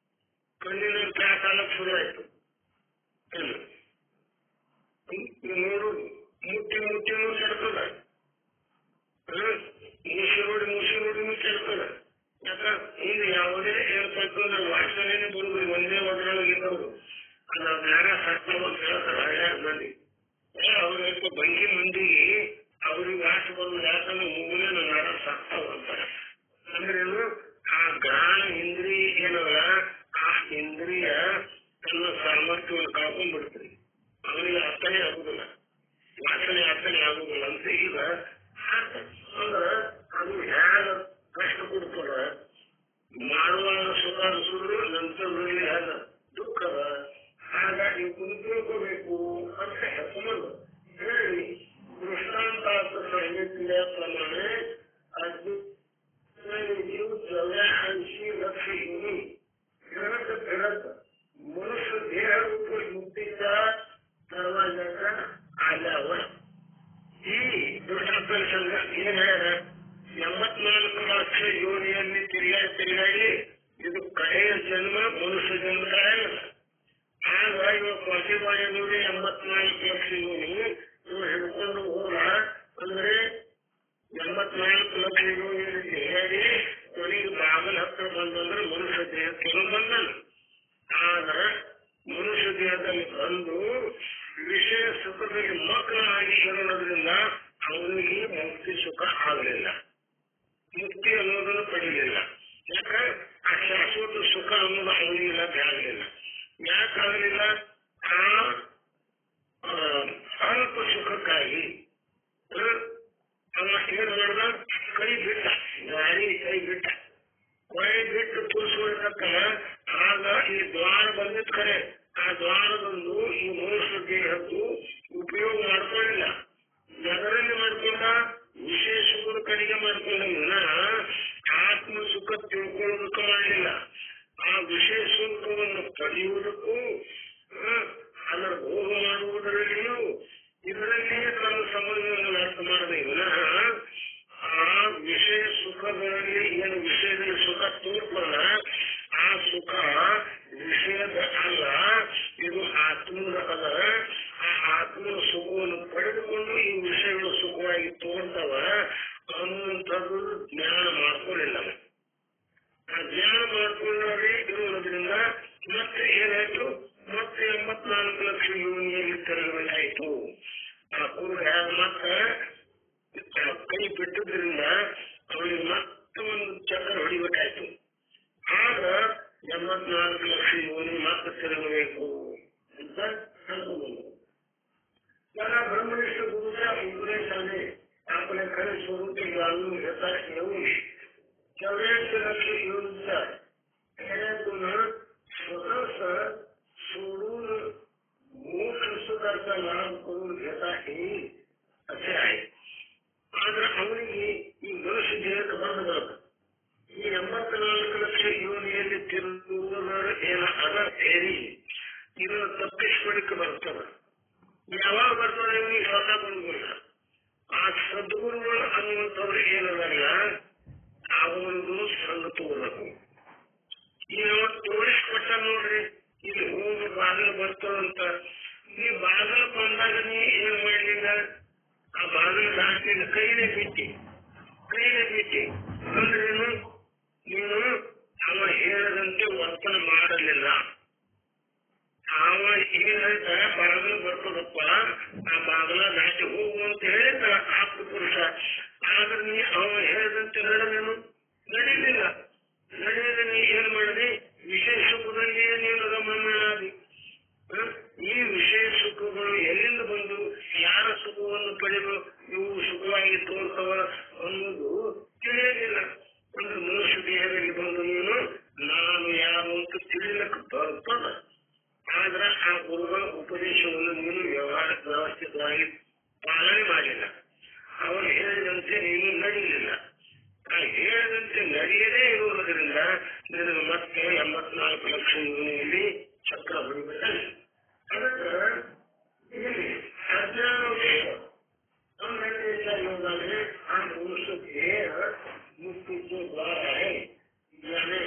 ಕಣ್ಣಿನ ಕಾಲಕ್ಕೆ ಶುರು ಆಯ್ತು. ನೋಡುದು ಮುಟ್ಟಿ ಮುಟ್ಟಿನೂ ಕೆಡ್ತದ, ಮುಸಿ ನೋಡಿನೂ ಕೆಡ್ತದ. ಯಾಕ ಇಲ್ಲಿ ಯಾವುದೇ ಹೇಳ್ಬೇಕು ನಾವು ವಾಸನೆ ಬರುವುದು ಒಂದೇ ಒಳಗಿದ್ದವರು ನಾವು ಯಾರ ಸತ್ತವ ಅಂತ ಹೇಳ್ತಾರೆ. ಹಳ್ಯಾಗ ಮಂದಿ ಅವ್ರ ಬಂಗಿ ಮಂದಿಗೆ ಅವ್ರಿಗೆ ವಾಸ ಬರುವುದು ಯಾಕಂದ್ರೆ ಮೂಗಲೇ ನಾವು ಯಾರ ಸತ್ತವ ಅಂತಾರೆ. ಅಂದ್ರೇನು ಆ ಗಾನ ಇಂದ್ರಿಯ ಏನಲ್ಲ ಆ ಇಂದ್ರಿಯ ತನ್ನ ಸಾಮರ್ಥ್ಯವನ್ನು ಕಳ್ಕೊಂಡ್ಬಿಡ್ತೀರಿ. ಅವನಿಗೆ ಅರ್ಥನೇ ಆಗುದಿಲ್ಲ, ವಾಸನೆ ಅರ್ಥನೇ ಆಗುದಿಲ್ಲ ಅಂತ ಈಗ ಅಂದ್ರ ಅದು ಹೇಗ ಕಷ್ಟ ಕೊಡ್ತದ. ಮಾಡುವಾಗ ಸುಖ ಅನಿಸಿದ್ರು ನಂತರದಲ್ಲಿ ಹೇಗ ದುಃಖದ. ಹಾಗಾಗಿ ತಿಳ್ಕೋಬೇಕು ಅಂತ ಹೆಸರು ಹೇಳಿ ದೃಷ್ಟಾಂತ ಸಂಗತಿಯ ಪ್ರಮಾಣ ಅದು 84 ಲಕ್ಷ योनी फिरत मनुष्य देह रूप मुक्तीचा दरवाजाचा आल्यावर ही दृष्टांतर संघ ಏನ್ ಹೇಳ್ಯಾರ 84 ಲಕ್ಷ ಯೋನಿಯಲ್ಲಿ ತಿರುಗಾಡಿ ಇದು ಕಡೆಯ ಜನ್ಮ ಮನುಷ್ಯ ಜನ್ಮ ಆಗಲ್ಲ. ಆಗ ಇವಾಗ ಪ್ರತಿಭಾಯ ನೋಡಿ 84 ಲಕ್ಷ ಯೋನಿ ಇವು ಹಿಡ್ಕೊಂಡು ಹೋದ ಅಂದ್ರೆ 84 ಲಕ್ಷ ಯೋನಿಯಲ್ಲಿ ತಿರುಗಾಡಿ ಕೊನೆಗೆ ಬಾಗಲ ಹತ್ರ ಬಂದಂದ್ರೆ ಮನುಷ್ಯ ದೇಹಕ್ಕೆ ಬಂದನು. ಆದ್ರೆ ಮನುಷ್ಯ ದೇಹದಲ್ಲಿ ಬಂದು ವಿಷಯ ಸುಖದಲ್ಲಿ ಮಕ್ಕಳಾಗಿ ಇರೋದ್ರಿಂದ ಅವನಿಗೆ ಮುಕ್ತಿ ಸುಖ ಆಗಲಿಲ್ಲ, ಮುಕ್ತಿ ಅನ್ನೋದನ್ನು ಪಡೀಲಿಲ್ಲ. ಯಾಕ ಆ ಶಾಶ್ವತ ಸುಖ ಅನ್ನೋದು ಅವನಿಗೆ ಲಭ್ಯ ಆಗಲಿಲ್ಲ. ಯಾಕಾಗಲಿಲ್ಲ? ಆ ಅಲ್ಪ ಸುಖಕ್ಕಾಗಿ ಅವ ಏನ್ ಮಾಡಿದ, ಕೈ ಬಿಟ್ಟ, ಗಾಡಿ ಕೈ ಬಿಟ್ಟ. ಬಿಟ್ಟು ತೋರಿಸುವುದಕ್ಕ ಆಗ ಈ ದ್ವಾರ ಬಂದಿದ್ ಕರೆ ಆ ದ್ವಾರದೊಂದು ಈ ಮನುಷ್ಯ ದೇಹದ್ದು ಉಪಯೋಗ ಮಾಡ್ಕೊಳ್ಳಿಲ್ಲ. ಅದರಲ್ಲಿ ಮಾಡ್ಕೊಂಡ ವಿಷಯ ಸುಖದ ಕಡೆಗೆ ಮಾಡ್ಕೊಂಡ ಆತ್ಮ ಸುಖ ತಿಳ್ಕೊಳ್ಳೋದಕ್ಕೂ ಮಾಡಲಿಲ್ಲ. ಆ ವಿಷಯ ಸುಖವನ್ನು ಪಡೆಯುವುದಕ್ಕೂ ಅದರ ಭೋಗ ಮಾಡುವುದರಲ್ಲಿಯೂ ಇದರಲ್ಲಿಯೇ ತನ್ನ ಸಂಬಂಧವನ್ನು ವ್ಯಕ್ತ ಮಾಡದೆ ವಿನಃ ಆ ವಿಷಯ ಸುಖಗಳಲ್ಲಿ ಏನು ವಿಷಯದಲ್ಲಿ ಸುಖ ತೋರ್ಪಲ್ಲ ಆ ಸುಖ ವಿಷಯದ ಅಲ್ಲ, ಇದು ಆತ್ಮದ ಅದ. ಆ ಆತ್ಮದ ಸುಖವನ್ನು ಪಡೆದುಕೊಂಡು ಈ ವಿಷಯಗಳು ಸುಖವಾಗಿ ತೋರ್ತವ ಅನ್ನುವಂಥದ್ದು ಜ್ಞಾನ ಮಾಡ್ಕೊಳ್ಳಿಲ್ಲ. ಆ ಜ್ಞಾನ ಮಾಡ್ಕೊಳ್ಳೋದೇ ಇರುವುದರಿಂದ ಮತ್ತೆ ಏನಾಯ್ತು, ಮತ್ತೆ 84 ಲಕ್ಷ ಯೋನಿಯಲ್ಲಿ ತಿರುಗಬೇಕಾಯ್ತು. ಆ ಕುರುಡ ಮತ್ತೆ ಕೈ ಬಿಟ್ಟದ್ರಿಂದ ಅವನಿಗೆ ಮತ್ತೆ ಒಂದು ಚಕ್ರ ಹೊಡಿಬೇಕಾಯ್ತು. ಆಗ 84 ಲಕ್ಷ ಯೋನಿ ಮತ್ತೆ ತಿರುಗಬೇಕು ಅಂತ ಅನ್ಕೊಂಡು ब्रह्मनिष्ठ गुरुच्या उपदेशाने आपल्या खरे स्वरूप जाणून घेता येऊ नये. 84 लक्ष योनीचा खेड्यातून स्वतः सोडून मोक्ष सुखाचा लाभ करून घेता येईल असे आहे. ಆದ್ರೆ ಅವನಿಗೆ ಈ ಮನುಷ್ಯ ದೇಹಕ್ಕೆ ಬಂದ ಈ 84 ಲಕ್ಷ ಯೋನಿಯಲ್ಲಿ ತಿರುಗುವುದರ ಏನ ಅದ ಸೇರಿ ಇದನ್ನು ತಪ್ಪಿಸ್ಕೊಳಿಕ್ಕೆ ಬರ್ತದ. ಯಾವಾಗ ಬರ್ತದೆ ಇವನಿಗೆ ಸ್ವತಃ ಬರುವುದಿಲ್ಲ. ಆ ಸದ್ಗುರುಗಳು ಅನ್ನುವಂಥವ್ರು ಏನದಲ್ಲ ಅವನದು ಸಂಘ ತಗೋಬೇಕು. ಈಗ ತೋರಿಸ್ಕೊಟ್ಟ ನೋಡ್ರಿ ಇಲ್ಲಿ ಹೋಗಿ ಬಾಗಿಲು ಬರ್ತದಂತ. ನೀ ಬಾಗಿಲು ಬಂದಾಗ ನೀ ಏನ್ ಮಾಡಲಿಲ್ಲ, ಆ ಬಾಗಿಲು ದಾಟಿನ ಕೈಲೇ ಬಿಟ್ಟಿ ಅಂದ್ರೇನು, ನೀನು ಅವ ಹೇಳದಂತೆ ವರ್ತನೆ ಮಾಡಲಿಲ್ಲ. ಅವ ಏನ್ ಹೇಳ್ತ ಬಾಗಿಲು ಬರ್ತದಪ್ಪ, ಆ ಬಾಗಿಲ ದಾಟಿ ಹೋಗು ಅಂತ ಹೇಳಿದ ಆಪ್ತ ಪುರುಷ. ಆದ್ರೆ ನೀ ಅವ ಹೇಳದಂತೆ ನಡೀಲಿಲ್ಲ. ನಡೆಯದೆ ನೀ ಏನ್ ಮಾಡಿದೆ, ವಿಶೇಷ ಸುಖದಲ್ಲಿಯೇ ನೀನು ರಮಣ ಮಾಡಲಿಕ್ಕೆ ಬರ್ತದ. ಆದ್ರೆ ಆ ಗುರುಗಳ ಉಪದೇಶವನ್ನು ನೀನು ವ್ಯವಸ್ಥಿತವಾಗಿ ಪಾಲನೆ ಮಾಡಲಿಲ್ಲ. ಅವರು ಹೇಳಿದಂತೆ ನೀನು ನಡೀಲಿಲ್ಲ. ಆ ಹೇಳಿದಂತೆ ನಡೆಯದೇ ಇರುವುದರಿಂದ ನಿನಗೆ ಮತ್ತೆ 84 ಲಕ್ಷ ಯೋನಿಯಲ್ಲಿ ಚಕ್ರ ಹೊಡಿಬೇಕಾಗಿ. ಅದಕ್ಕೆ ಇಲ್ಲಿ ಅಜ್ಞಾನವೇ होगाने हम मनुष्य देह मुक्ति के द्वारा है, यानी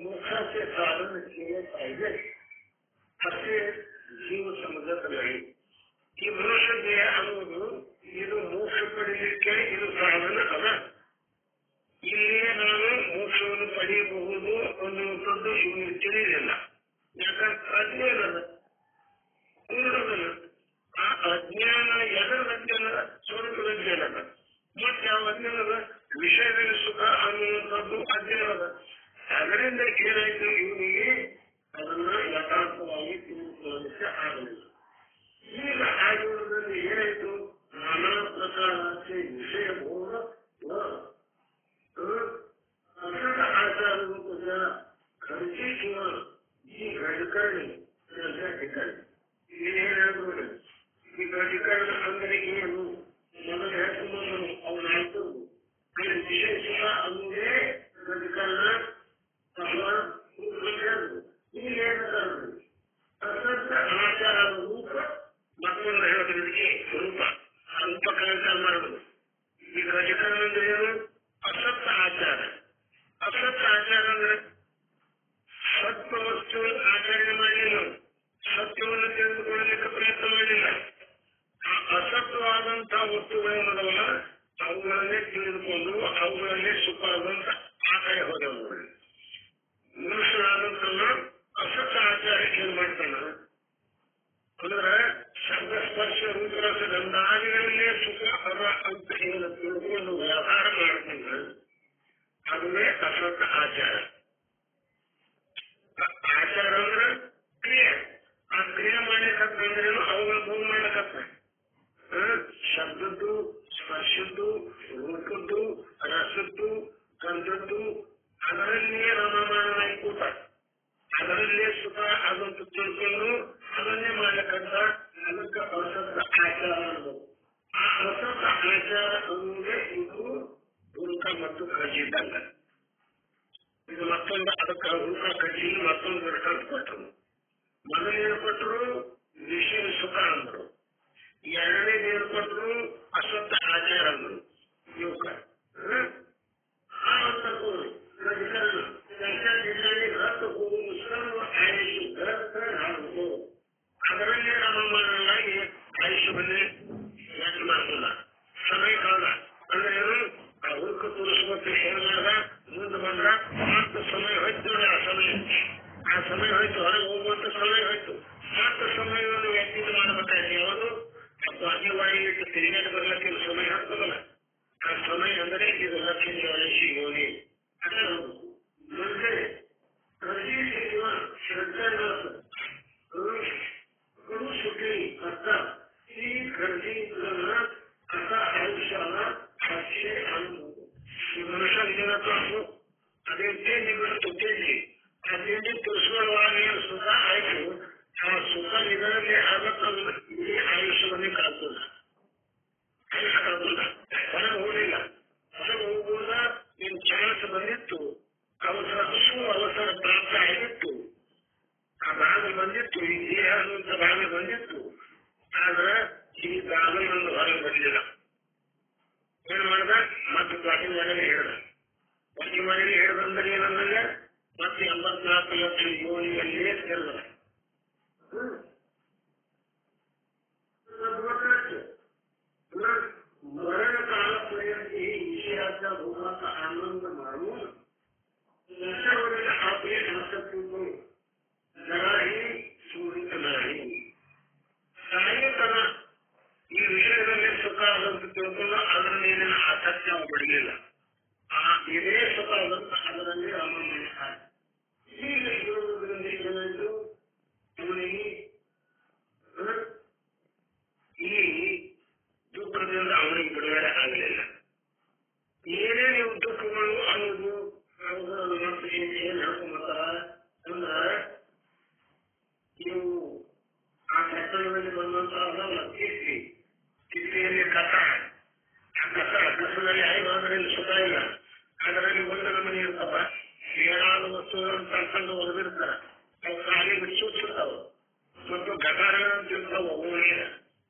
मोक्ष से साधन किए पाहिजे असे जीव समजत नाही की मनुष्य देह ಅನ್ನುವುದು ಇದು ಮೋಕ್ಷ ಪಡೆಯಲಿಕ್ಕೆ ಇದು ಸಾಧನ ಅಲ್ಲ. ಇಲ್ಲಿಯೇ ನಾನು ಮೋಕ್ಷವನ್ನು ಪಡೆಯಬಹುದು ಅನ್ನುವಂಥದ್ದು ಇವನಿಗೆ ತಿಳಿಯಲಿಲ್ಲ. ಯಾಕಂದ್ರೆ ಅಜ್ಞಾನ ಪೂರ್ಣದಲ್ಲ. ಆ ಅಜ್ಞಾನ ಎದರ ಅಜ್ಞಾನ? ಸ್ವರೂಪದ ಅಜ್ಞಾನದ. ಮತ್ತೆ ಆ ಅಜ್ಞಾನದ ವಿಷಯದಲ್ಲಿ ಸುಖ ಅನ್ನುವಂಥದ್ದು ಅಜ್ಞಾನದ. ಅದರಿಂದ ಏನಾಯ್ತು, ಇವನಿಗೆ ಅದನ್ನ ಯಥಾರ್ಥವಾಗಿ ತಿಳಿದುಕೊಳ್ಳಲಿಕ್ಕೆ ಆಗಲಿಲ್ಲ. ಈಗ ಆಗಿರುವುದರಲ್ಲಿ ಏನಾಯ್ತು, ನಾನಾ ಪ್ರಕಾರಕ್ಕೆ ವಿಷಯ ಭೋಗ ಅಸದ ಆಚಾರ ರೂಪದ ಖರ್ಚಿ ಕಿಂवा ಈ ಗಡ್ಕರಣಿ ಏನಾದ್ರು ಈ ಗಡ್ಕರಣ ಅಂದರೆ ಏನು? ಮೊದಲು ಹೇಳ್ಕೊಂಡು ಅವನಾಯ್ತು ಅಲ್ಲಿ ವಿಷಯ ಸುಖ ಅನ್ನುವುದೇ ಗಡ್ಕರಣ ಅಥವಾ ಈಗೇನು ಅಸತ್ತ ಆಚಾರ ರೂಪ ಮತ್ತೊಂದು ಹೇಳೋದ್ರಿಗೆ ರೂಪ ರೂಪ ಕಲ್ಯಾಣ ಮಾಡುವುದು. ಈಗ ಗಡ್ಕರಣ ಅಂದ್ರೆ ಏನು? ಅಸತ್ತ ಆಚಾರ. ಅಸತ್ತ ಆಚಾರ ಅಂದ್ರೆ ಸತ್ವ ವಸ್ತುವನ್ನು ಆಚರಣೆ ಮಾಡಲಿಲ್ಲ, ಸತ್ಯವನ್ನು ತಿಳಿದುಕೊಳ್ಳಲಿಕ್ಕೆ ಪ್ರಯತ್ನ ಮಾಡಲಿಲ್ಲ. ಆ ಅಸತ್ವವಾದಂತಹ ವಸ್ತುಗಳೇನದವಲ್ಲ ಅವುಗಳನ್ನೇ ತಿಳಿದುಕೊಂಡು ಅವುಗಳನ್ನೇ ಸುಖ ಆದಂತ ಆ ಕಡೆ ಹೋದವು. ಮನುಷ್ಯನಾದಂತಲ್ಲ ಅಸತ್ತ ಆಚಾರ ಏನ್ ಮಾಡ್ತಾನ ಅಂದ್ರೆ ಶಬ್ದ ಸ್ಪರ್ಶ ರೂಪರಸ ಗಂಧಾದಿಗಳಲ್ಲೇ ಸುಖ ಅದ ಅಂತ ಏನು ತಿಳ್ಕೊಂಡು ವ್ಯವಹಾರ ಮಾಡ್ತಾನ, ಅದುವೇ ಅಸತ್ತ ಆಚಾರ. ಆಚಾರ ಅಂದ್ರೆ ಕ್ರಿಯೆ. ಆ ಕ್ರಿಯೆ ಮಾಡ್ಲಿಕ್ಕಂದ್ರೇನು ಅವುಗಳ ಭೋಗ ಮಾಡ್ಲಿಕ್ಕತ್ತ. ಶಬ್ದದ್ದು, ಸ್ಪರ್ಶದ್ದು, ರೂಪದ್ದು, ರಸದ್ದು, ಗಂಧದ್ದು ಅದರಲ್ಲಿಯೇ ರಮಮಾನನಾಗಿ ಕೂತ, ಅದರಲ್ಲೇ ಸುಖ ಅದಂತ ತಿಳ್ಕೊಂಡು ಅದನ್ನೇ ಮಾಡ್ಲಿಕ್ಕಂತ. ಅದಕ್ಕೆ ಅಸತ್ತ ಆಚಾರ ಅನ್ನೋದು. ಆ ಅಸತ್ತ ಆಚಾರ ಅನ್ನೋದೇ ಇದು ಹುಡುಕ ಮತ್ತು ಖರ್ಚಿದ್ದಂಗ. ಇದು ಮತ್ತೊಂದು ಅದಕ್ಕೆ ಹುಡುಕ ಖರ್ಚಿ ಮತ್ತೊಂದು ದೃಷ್ಟಾಂತ ಕೊಟ್ಟರು. ಮೊದಲೇನು ಕೊಟ್ಟರು? ವಿಷಯ ಸುಖ ಅಂದರು. ಎರಡನೇದೇನು ಕೊಟ್ಟರು? ಅಸತ್ತ ಆಚಾರ ಅಂದರು. ಯುವಕ ಅದರಲ್ಲೇ ರಮಮಾನವಾಗಿ ಆಯುಷ್ಯವನ್ನೇ ವ್ಯಾಖ್ಯ ಮಾಡ್ತಲ್ಲ. ಸಮಯ ಕಾಲ ಅಂದ್ರೆ ಏನು? ಆ ಹುಡುಕ ತೋರಿಸ್ಬೇಕು ಹೇಳಿದಾಗ ಮುಂದೆ ಬಂದ್ರ ಮತ್ತೆ ಸಮಯ ಹೋಯ್ತು. ಆ ಸಮಯ ಹೋಯ್ತು, ಹೊರಗೆ ಹೋಗುವಂತ ಸಮಯ ಹೋಯ್ತು. ಮತ್ತೆ ಸಮಯವನ್ನು ವ್ಯಕ್ತಿತ ಮಾಡಬೇಕಾಯ್ತು. ಯಾವುದು ಭಾಗ್ಯವಾಣಿಗೆ ತಿರುಗಾಟ ಬರ್ಲಿಕ್ಕೆ ಸಮಯ ಹಾಕ್ತದಲ್ಲ, ಆ ಸಮಯ ಅಂದರೆ ಇದು ಲಕ್ಷ್ಮೀ ಗಣೇಶಿ ಯೋನಿ ಅದೇ ಮುಂದೆ ಖರ್ಚಿ ಶ್ರದ್ಧಾವಾಸ ಸುಖಿ ಅರ್ಥ ಈ ಖರ್ಚಿ ಅರ್ಥ ಆಯುಷ್ಯಾಲ ಸಾಕ್ಷಿ ಅನುಭವ. ಈ ಮನುಷ್ಯ ಇದೇನೋ ಅದೇ ತಿಂಡಿಗಳು ತಿಂಡಿ, ಆ ತಿಂಡಿ ತುರಿಸ್ಕೊಳ್ಳುವಾಗ ಏನು ಸುಖ ಆಯ್ತು, ಆ ಸುಖ ಇದರಲ್ಲಿ ಆಗತ್ತಲ್ಲ. ಇಡೀ ಆಯುಷ್ಯವನ್ನೇ ಕಳ್ತದ. ಆಯುಷ್ಯ ಕಳ್ತದ. ಹೊರಗೆ ಹೋಗಲಿಲ್ಲ. ಹೊರಗೆ ಹೋಗುವಾಗ ನಿನ್ ಚಾನ್ಸ್ ಬಂದಿತ್ತು, ಅವಸರ ಪ್ರಾಪ್ತ ಆಗಿತ್ತು, ಆ ಭಾಗ ಬಂದಿತ್ತು, ಈ ದೇಹ ಅನ್ನುವಂಥ ಭಾಗ ಬಂದಿತ್ತು. ಆದ್ರೆ ಈ ಭಾಗ ಒಂದು ಹೊರಗೆ ಬಂದಿಲ್ಲ. ಏನ್ ಮಾಡ್ದ? ಮತ್ತೆ ಬಾಕಿ ಮನೆಯಲ್ಲಿ ಹೇಳ್ದ. ಬಾಕಿ ಮನೆಯಲ್ಲಿ ಹೇಳ್ದಂದ್ರೆ ಏನಂದ್ರೆ ಮತ್ತೆ 84 ಲಕ್ಷ ಯೋನಿಯಲ್ಲಿಯೇ ಸೇರಿದ. ಮರಣ ಕಾಲ पर्यंत ही विषयाचा भोगाचा आनंद मानून नंतरवरील आपले आसक्तीतून जराही सुरित नाही. ಸಾಯತನ ಈ ವಿಷಯದಲ್ಲಿ ಸುಖ ಆದಂತ ತಿಳ್ಕೊಂಡು ಅದರ ಮೇಲಿನ ಆಸಕ್ತಿ ಬಿಡಲಿಲ್ಲ. ಇದೇ ಸುಖ ಆದಂತ ಅದರಲ್ಲಿ ರಾಮ ಮಾಡ್ತಾರೆ. ಈಗ ಇರುವುದರಿಂದ ಏನಾಯ್ತು? ಇರ್ತಾರ, ಅವು ಕಾಲಿಗೆ ಚುಚ್ಚಿರ್ತಾವ ಮತ್ತು ಗಟಾರಗಳು ಅಂತಿರ್ತಾವ. ಅವು ನೀರು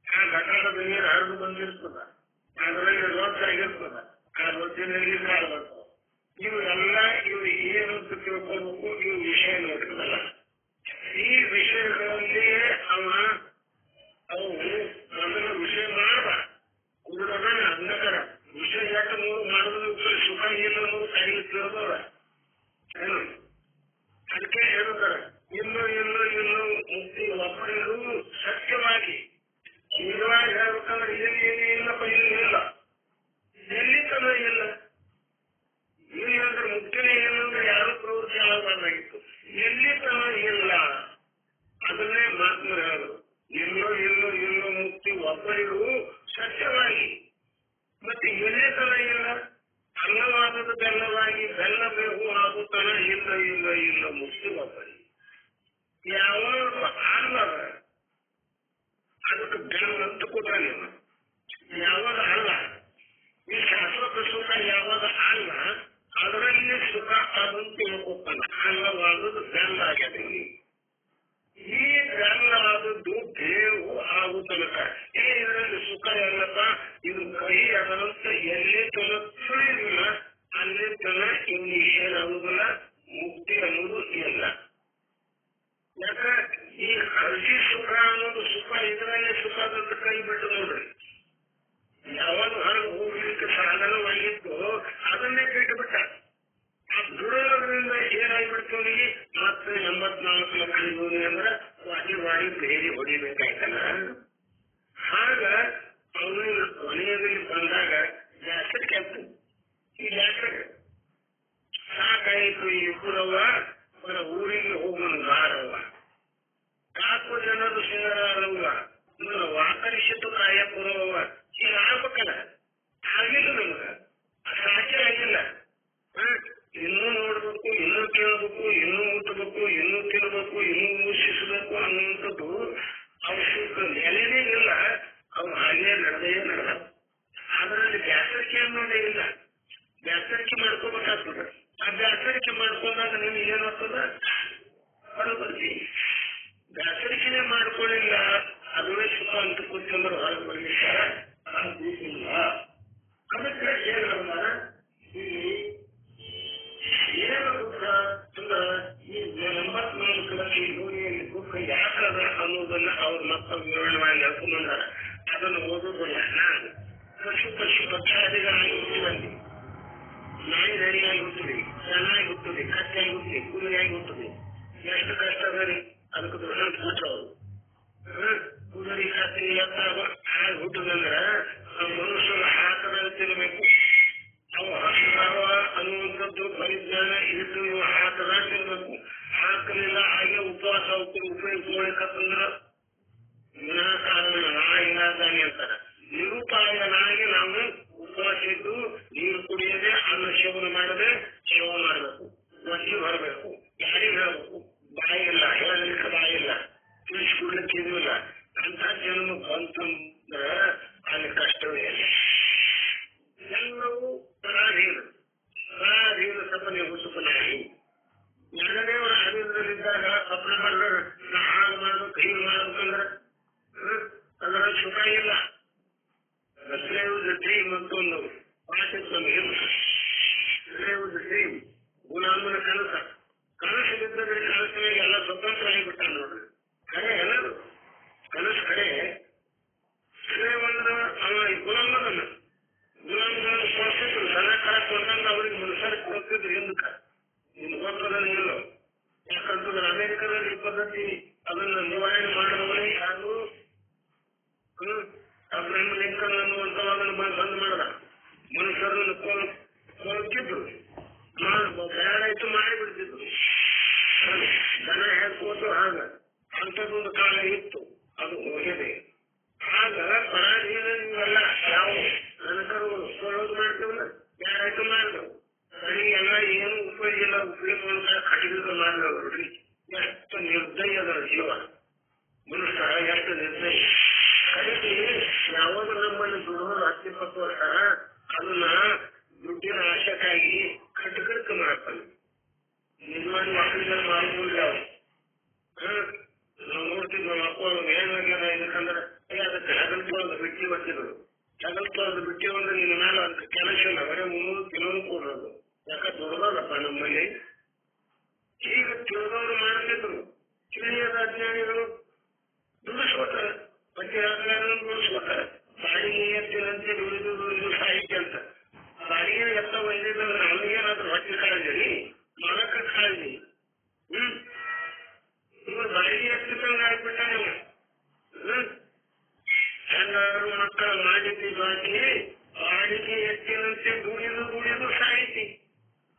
ಆ ಗಟಾರದ ನೀರು ಹರಿದು ಬಂದಿರ್ತದ, ಅದರಲ್ಲಿ ರೊಚ್ಚಾಗಿರ್ತದ, ಆ ರೊಚ್ಚಿನಲ್ಲಿ ಕಾಳು ಬರ್ತಾವ. ಇವು ಏನಂತ ತಿಳ್ಕೊಳ್ಬೇಕು, ಇವು ವಿಷಯ ನೋಡಿರಲ್ಲ. ಈ ವಿಷಯಗಳಲ್ಲಿಯೇ ಅವು ಮೊದಲ ವಿಷಯ ಮಾಡ ಕುರುಡನ ಅಂಧಕರ ವಿಷಯ ಯಾಕೆ ಮೂರು ಮಾಡಿದ್ರು ಸುಖ ಇಲ್ಲ ಅನ್ನೋದು ಕೈಗೆ ತಿಳಿದವ. ಅದಕ್ಕೆ ಹೇಳ್ತಾರೆ, ಇನ್ನು ಮುಕ್ತಿ ಒಬ್ಬರಿಗೂ ಸತ್ಯವಾಗಿ ನಿಜವಾಗಿ ಹೇಳ್ಬೇಕಂದ್ರೆ ಇಲ್ಲಪ್ಪ, ಇಲ್ಲ ಎಲ್ಲಿ ತನ ಇಲ್ಲ. ಇಲ್ಲಂದ್ರೆ ಮುಕ್ತಿನೇ ಏನಂದ್ರೆ ಯಾರು ಪ್ರವೃತ್ತಿ ಆಗಬಾರ್ದಾಗಿತ್ತು. ಎಲ್ಲಿ ತನ ಇಲ್ಲ ಅದನ್ನೇ ಮಾತನ್ನು ಹೇಳೋದು. ಇಲ್ಲೋ ಮುಕ್ತಿ ಒಬ್ಬರಿಗೂ ಸತ್ಯವಾಗಿ. ಮತ್ತೆ ಎಲ್ಲಿ ತನ ಇಲ್ಲ, ಅನ್ನವಾದದ್ದು ಬೆಲ್ಲವಾಗಿ ಬೆಲ್ಲ ಬೇವು ಆಗುತ್ತಾನ. ಇಲ್ಲ ಮುಕ್ತಿ ಒಬ್ಬರಿಗೆ. ಯಾವ ಅಲ್ಲದ ಅದಕ್ಕೆ ಬೆಲ್ಲ ಅಂತ ಕೊಟ್ಟಾನೆ. ಯಾವಾಗ ಅಲ್ಲ, ಈ ಶಾಶ್ವತ ಸುಖ ಯಾವಾಗ ಅಲ್ಲ ಅದರಲ್ಲಿ ಸುಖ ಅದಂತ ತಿಳ್ಕೊತಾನ. ಅಲ್ಲವಾದದ್ದು ಬೆಲ್ಲ ಆಗ್ಯದ. ಈ ಬೆಲ್ಲ ಆದದ್ದು ಬೇವು ಆಗು ತನಕ ಇದರಲ್ಲಿ ಸುಖ ಎಲ್ಲಪ್ಪ, ಇದು ಕಹಿ ಅದರಂತ ಎಲ್ಲಿ ತನ ತಿಳಿದಿಲ್ಲ ಅಲ್ಲಿ ತನ ಇವು ನಿಷೇಧ ಅನ್ನೋದಿಲ್ಲ, ಮುಕ್ತಿ ಅನ್ನೋದು ಇಲ್ಲ. ಯಾಕ ಈ ಹಸಿ ಸುಖ ಅನ್ನೋದು ಸುಖ ಇದರಲ್ಲೇ ಸುಖ ಆದಂತ ಕೈ ಬಿಟ್ಟು ನೋಡ್ರಿ. ಯಾವಾಗ ಹೊರಗೆ ಹೋಗ್ಲಿಕ್ಕೆ ಸಾಧನವಾಗಿತ್ತು ಅದನ್ನೇ ಬಿಟ್ಟು ಬಿಟ್ಟ. ಆ ದುಡಿಯೋದ್ರಿಂದ ಏನಾಗ್ಬಿಡ್ತೀವಿ, ಮತ್ತೆ 84 ಲಕ್ಷ ಇರೋದು ಅಂದ್ರೆ ವಾಡಿ ಬೇರೆ ಹೊಡಿಬೇಕಾಯ್ತಲ್ಲ. ಆಗ ಅವನಿಗೆ ಕೊನೆಯಲ್ಲಿ ಬಂದಾಗ ಜಾಸ್ತಿ ಕೆಂಪು ಈ ಜಾತ್ರೆ ಸಾಕಾಯಿತು. ಈ ಇಬ್ಬರವ್ವ ಬರ ಊರಿಗೆ ಹೋಗೋಣ ಬಾರವ್ವ, 4 ಜನರು ಸೇರವ್ವ, ವಾಕರಿಸಿತು ಕಾಯಪುರವ್ವ. ಈಗ ಆಗ್ಬೇಕಲ್ಲ, ಆಗಿಲ್ಲ ನಮಗ, ಸಾಧ್ಯ ಆಗಿಲ್ಲ. ಇನ್ನೂ ನೋಡ್ಬೇಕು, ಇನ್ನೂ ಕೇಳಬೇಕು, ಇನ್ನೂ ಮುಟ್ಟಬೇಕು, ಇನ್ನೂ ತಿನ್ಬೇಕು, ಇನ್ನೂ ಮೂಷಿಸಬೇಕು ಅನ್ನುವಂಥದ್ದು ಅವಶ್ಯಕ ನೆಲೆನೇ ಇಲ್ಲ. ಅವು ಹಾಗೆ ನಡೆದೇ ನಡೆದ. ಅದರಲ್ಲಿ ಬ್ಯಾಸರಿಕೆ ಅನ್ನೋದೇ ಇಲ್ಲ. ಬ್ಯಾಸರಿಕೆ ಮಾಡ್ಕೋಬೇಕಾಗ್ತದೆ. ಆ ಬ್ಯಾಸರಿಕೆ ಮಾಡ್ಕೊಂಡಾಗ ನಿಮ್ಗೆ ಏನಾಗ್ತದ, ಹೊರಬರ್ತಿ. ಬ್ಯಾಸರಿಕೆನೇ ಮಾಡ್ಕೊಳ್ಳಿಲ್ಲ, ಅದುವೇ ಸುಖ ಅಂತ ಕೂತ್ಕೊಂಡ್ರೆ ಹೊರಗೆ ಬರ್ಲಿಕ್ಕಾರ ಇಲ್ಲ. ಅದಕ್ಕೆ ಏನಲ್ಲ, ಇಲ್ಲಿ ಏನು ದುಃಖ ಅಂದ್ರೆ ಈ 84 ಲಕ್ಷ ಯೋಗಿಯಲ್ಲಿ ದುಃಖ ಯಾಕದ ಅನ್ನೋದನ್ನ ಅವ್ರು ಮತ್ತೊಂದು ವಿವರಣವಾಗಿ ಹೇಳ್ಕೊಂಡ್ಬಂದಾರ. ಅದನ್ನು ಓದೋದಿಲ್ಲ. ನಾನು ಪಶು ಪಕ್ಷಾದಿಗಳಾಗಿ ಹುಟ್ಟಿದಲ್ಲಿ ನಾಯಿ ನರಿಯಾಗಿ ಹುಟ್ಟಿದೆ, ಚೆನ್ನಾಗಿ ಹುಟ್ಟಿದೆ, ಕಚ್ಚಾಗಿ ಹುಟ್ಟಿದೆ, ಕುರಿಯಾಗಿ ಹುಟ್ಟಿದೆ. ಎಷ್ಟು ಕಷ್ಟ ಅದ ರೀ, ಅದಕ್ಕೆ ದೊಡ್ಡ ಕೂತವರು ಕುದುರೆ ಕತ್ತಿ ಆಗಿ ಹುಟ್ಟದಂದ್ರ ಮನುಷ್ಯರು ಹಾಕದಂತ ತಿನ್ಬೇಕು. ಅವು ಹಾಕದಾವ ಅನ್ನುವಂಥದ್ದು ಪರಿಜ್ಞಾನ ಇದ್ದು ಇವು ಹಾಕದಾಗ ತಿನ್ಬೇಕು. ಹಾಕಲಿಲ್ಲ ಹಾಗೆ ಉಪವಾಸ ಉಪಯೋಗಿಸ್ಕೊಳ್ಬೇಕಂದ್ರ ವಿನಾಕಾರಣ ನಾಯಿನಾದಾನೆ ಅಂತಾರ. ನಿರುಪಾಯನಾಗಿ ನಾವು ಉಪವಾಸ ಇದ್ದು ನೀರು ಕುಡಿಯದೆ ಅನ್ನ ಸೇವನೆ ಮಾಡದೆ ಸೇವನೆ ಮಾಡಬೇಕು. ಒಸಿ ಬರಬೇಕು. ಯಾರಿಗೆ ಹೇಳಬೇಕು, ಬಾಯಿ ಇಲ್ಲ, ಹೇಳಲಿಕ್ಕೆ ಬಾಯಿ ಇಲ್ಲ, ತಿಳಿಸ್ಕೊಡ್ಲಿಕ್ಕೆ ಇದು ಇಲ್ಲ. ಅಂತ ಜನ್ಮ ಬಂತಂದ್ರ ಅಲ್ಲಿ ಕಷ್ಟವೇ ಇಲ್ಲ. ಎಲ್ಲವೂ ಪರಾಧೀನ ಸಪನೆ ಹುಸುಪನಾಗಿ ಎರಡನೇವರ ಅಧೀನದಲ್ಲಿದ್ದಾಗ ಸಪನೆ ಮಾಡಿದ್ರೆ ನಾ ಹಾಳು ಮಾಡ್ಬೇಕು ಹೀಗೆ ಮಾಡ್ಬೇಕಂದ್ರೆ ಅದರ ಸುಖ ಇಲ್ಲ. ಡ್ರೀಮ್ ಅಂತ ಒಂದು ಭಾಷೆ ನಮಗೆ ಡ್ರೀಮ್ ಗುಲಾಮನ ಕನಸಿದ್ದರೆ ಕನಸಿನಾಗ ಎಲ್ಲ ಸ್ವತಂತ್ರ ಆಗಿಬಿಟ್ಟ ನೋಡ್ರಿ. ಕರೆ ಎಲ್ಲದು ಕನಸು ಕಡೆ ಅಂದ್ರೆ ಅವ ಗುಲಾಮನ ಕೊಡ್ತಿದ್ರು, ಸಲಕರ ಕೊಟ್ಟಂಗ ಅವ್ರಿಗೆ ಮನುಷ್ಯರ ಕೊಡ್ತಿದ್ರು. ಹಿಂದಕ್ಕೆ ನಿಮ್ಗೆ ಗೊತ್ತದನ್ನ ಇಲ್ಲ. ಯಾಕಂತಂದ್ರೆ ಅಮೆರಿಕದಲ್ಲಿ ಈ ಪದ್ಧತಿ ಅದನ್ನ ನಿವಾರಣೆ ಮಾಡಿದವರೇ ಯಾರು ಅಬ್ರಹಂ ಲಿಂಕನ್ ಅನ್ನುವಂಥವಾದನ್ನು ಬಂದ್ ಮಾಡಿದ. ಮನುಷ್ಯರನ್ನು ಕೊಲ್ತಿದ್ರು, ಬೇಡಾಯ್ತು ಮಾಡಿಬಿಡ್ತಿದ್ರು. ದನ ಹೇಳ್ಕೋತು ಆಗ ಅಂಥದ್ದೊಂದು ಕಾಲ ಇತ್ತು, ಅದು ಹೋಗಿದೆ. ಆಗ ಪರಾಧೀನ ನೀವೆಲ್ಲ ಯಾವ ನನಕರುಗಳು ಕೊಡೋದು ಮಾಡ್ತೇವಲ್ಲ, ಬೇಡಾಯ್ತು ಮಾಡಿದೆವು. ಕಡೆಗೆಲ್ಲ ಏನು ಉಪಯೋಗ ಇಲ್ಲ, ಉಪಯೋಗ ಕಟ್ಟಿಗೆ ಮಾಡಿದವ್ರಿ. ಎಷ್ಟು ನಿರ್ದಯದ ಜೀವ ಮನುಷ್ಯ, ಎಷ್ಟು ನಿರ್ದಯ. ಕಡೆಗೆ ಯಾವಾಗ ನಮ್ಮಲ್ಲಿ ದುಡಿದವರು 10-20 ವರ್ಷ ಅದನ್ನ ದುಡ್ಡಿನ ಆಶಕ್ಕಾಗಿ ಕಟ್ಟಕಡ್ಕ ಮಾಡ್ತಾನೆ. ನಿಜವಾಗಿ ಮಕ್ಕಳಿಗೆ ಮಾಡುವುದಿಲ್ಲ. ಮಾಡ್ತಿದ್ರು. ತಗಲ್ತೋದು ಬಿಟ್ಟು ಒಂದು ನಿನ್ನ ಮೇಲೆ ಅಂತ ಕೆಲಸ ಇಲ್ಲ, ಬರೀ 300 ಕಿಲೋ ಕೊಡೋದು. ಯಾಕೆ ದೊಡ್ಡದಲ್ಲಪ್ಪ ನಮ್ಮಲ್ಲಿ. ಈಗ ತಿಳಿದವರು ಮಾಡ್ತಿದ್ರು, ತಿಳಿಯದ ಅಜ್ಞಾನಿಗಳು ದುಡಿಸ್ಕೊತಾರೆ, ಬಗ್ಗೆ ದುಡಿಸ್ಕೊತಾರೆ. ಬಾಡಿಗೆ ಎತ್ತಿನಂತೆ ದುಡಿದು ಸಾಹಿತ್ಯ ಅಂತ. ಬಾಡಿಗೆ ಎತ್ತ ಒಯ್ದಿದ್ರೆ ಅವನಿಗೇನಾದ್ರೂ ಹೊಟ್ಟೆ ಕಾಳಜಿ, ಮನಕ ಕಾಳಜಿ. ಇವಾಗ ಬಾಡಿಗೆ ಎತ್ತಿದಂಗೆ ಆಗ್ಬಿಟ್ಟ ನೀವು. ಹೆಂಗಾದ್ರು ಮಕ್ಕಳ ಮಾಹಿತಿ ಬಾಕಿ ಬಾಡಿಗೆ ಎತ್ತಿನಂತೆ ದುಡಿದು ಸಾಹಿತಿ.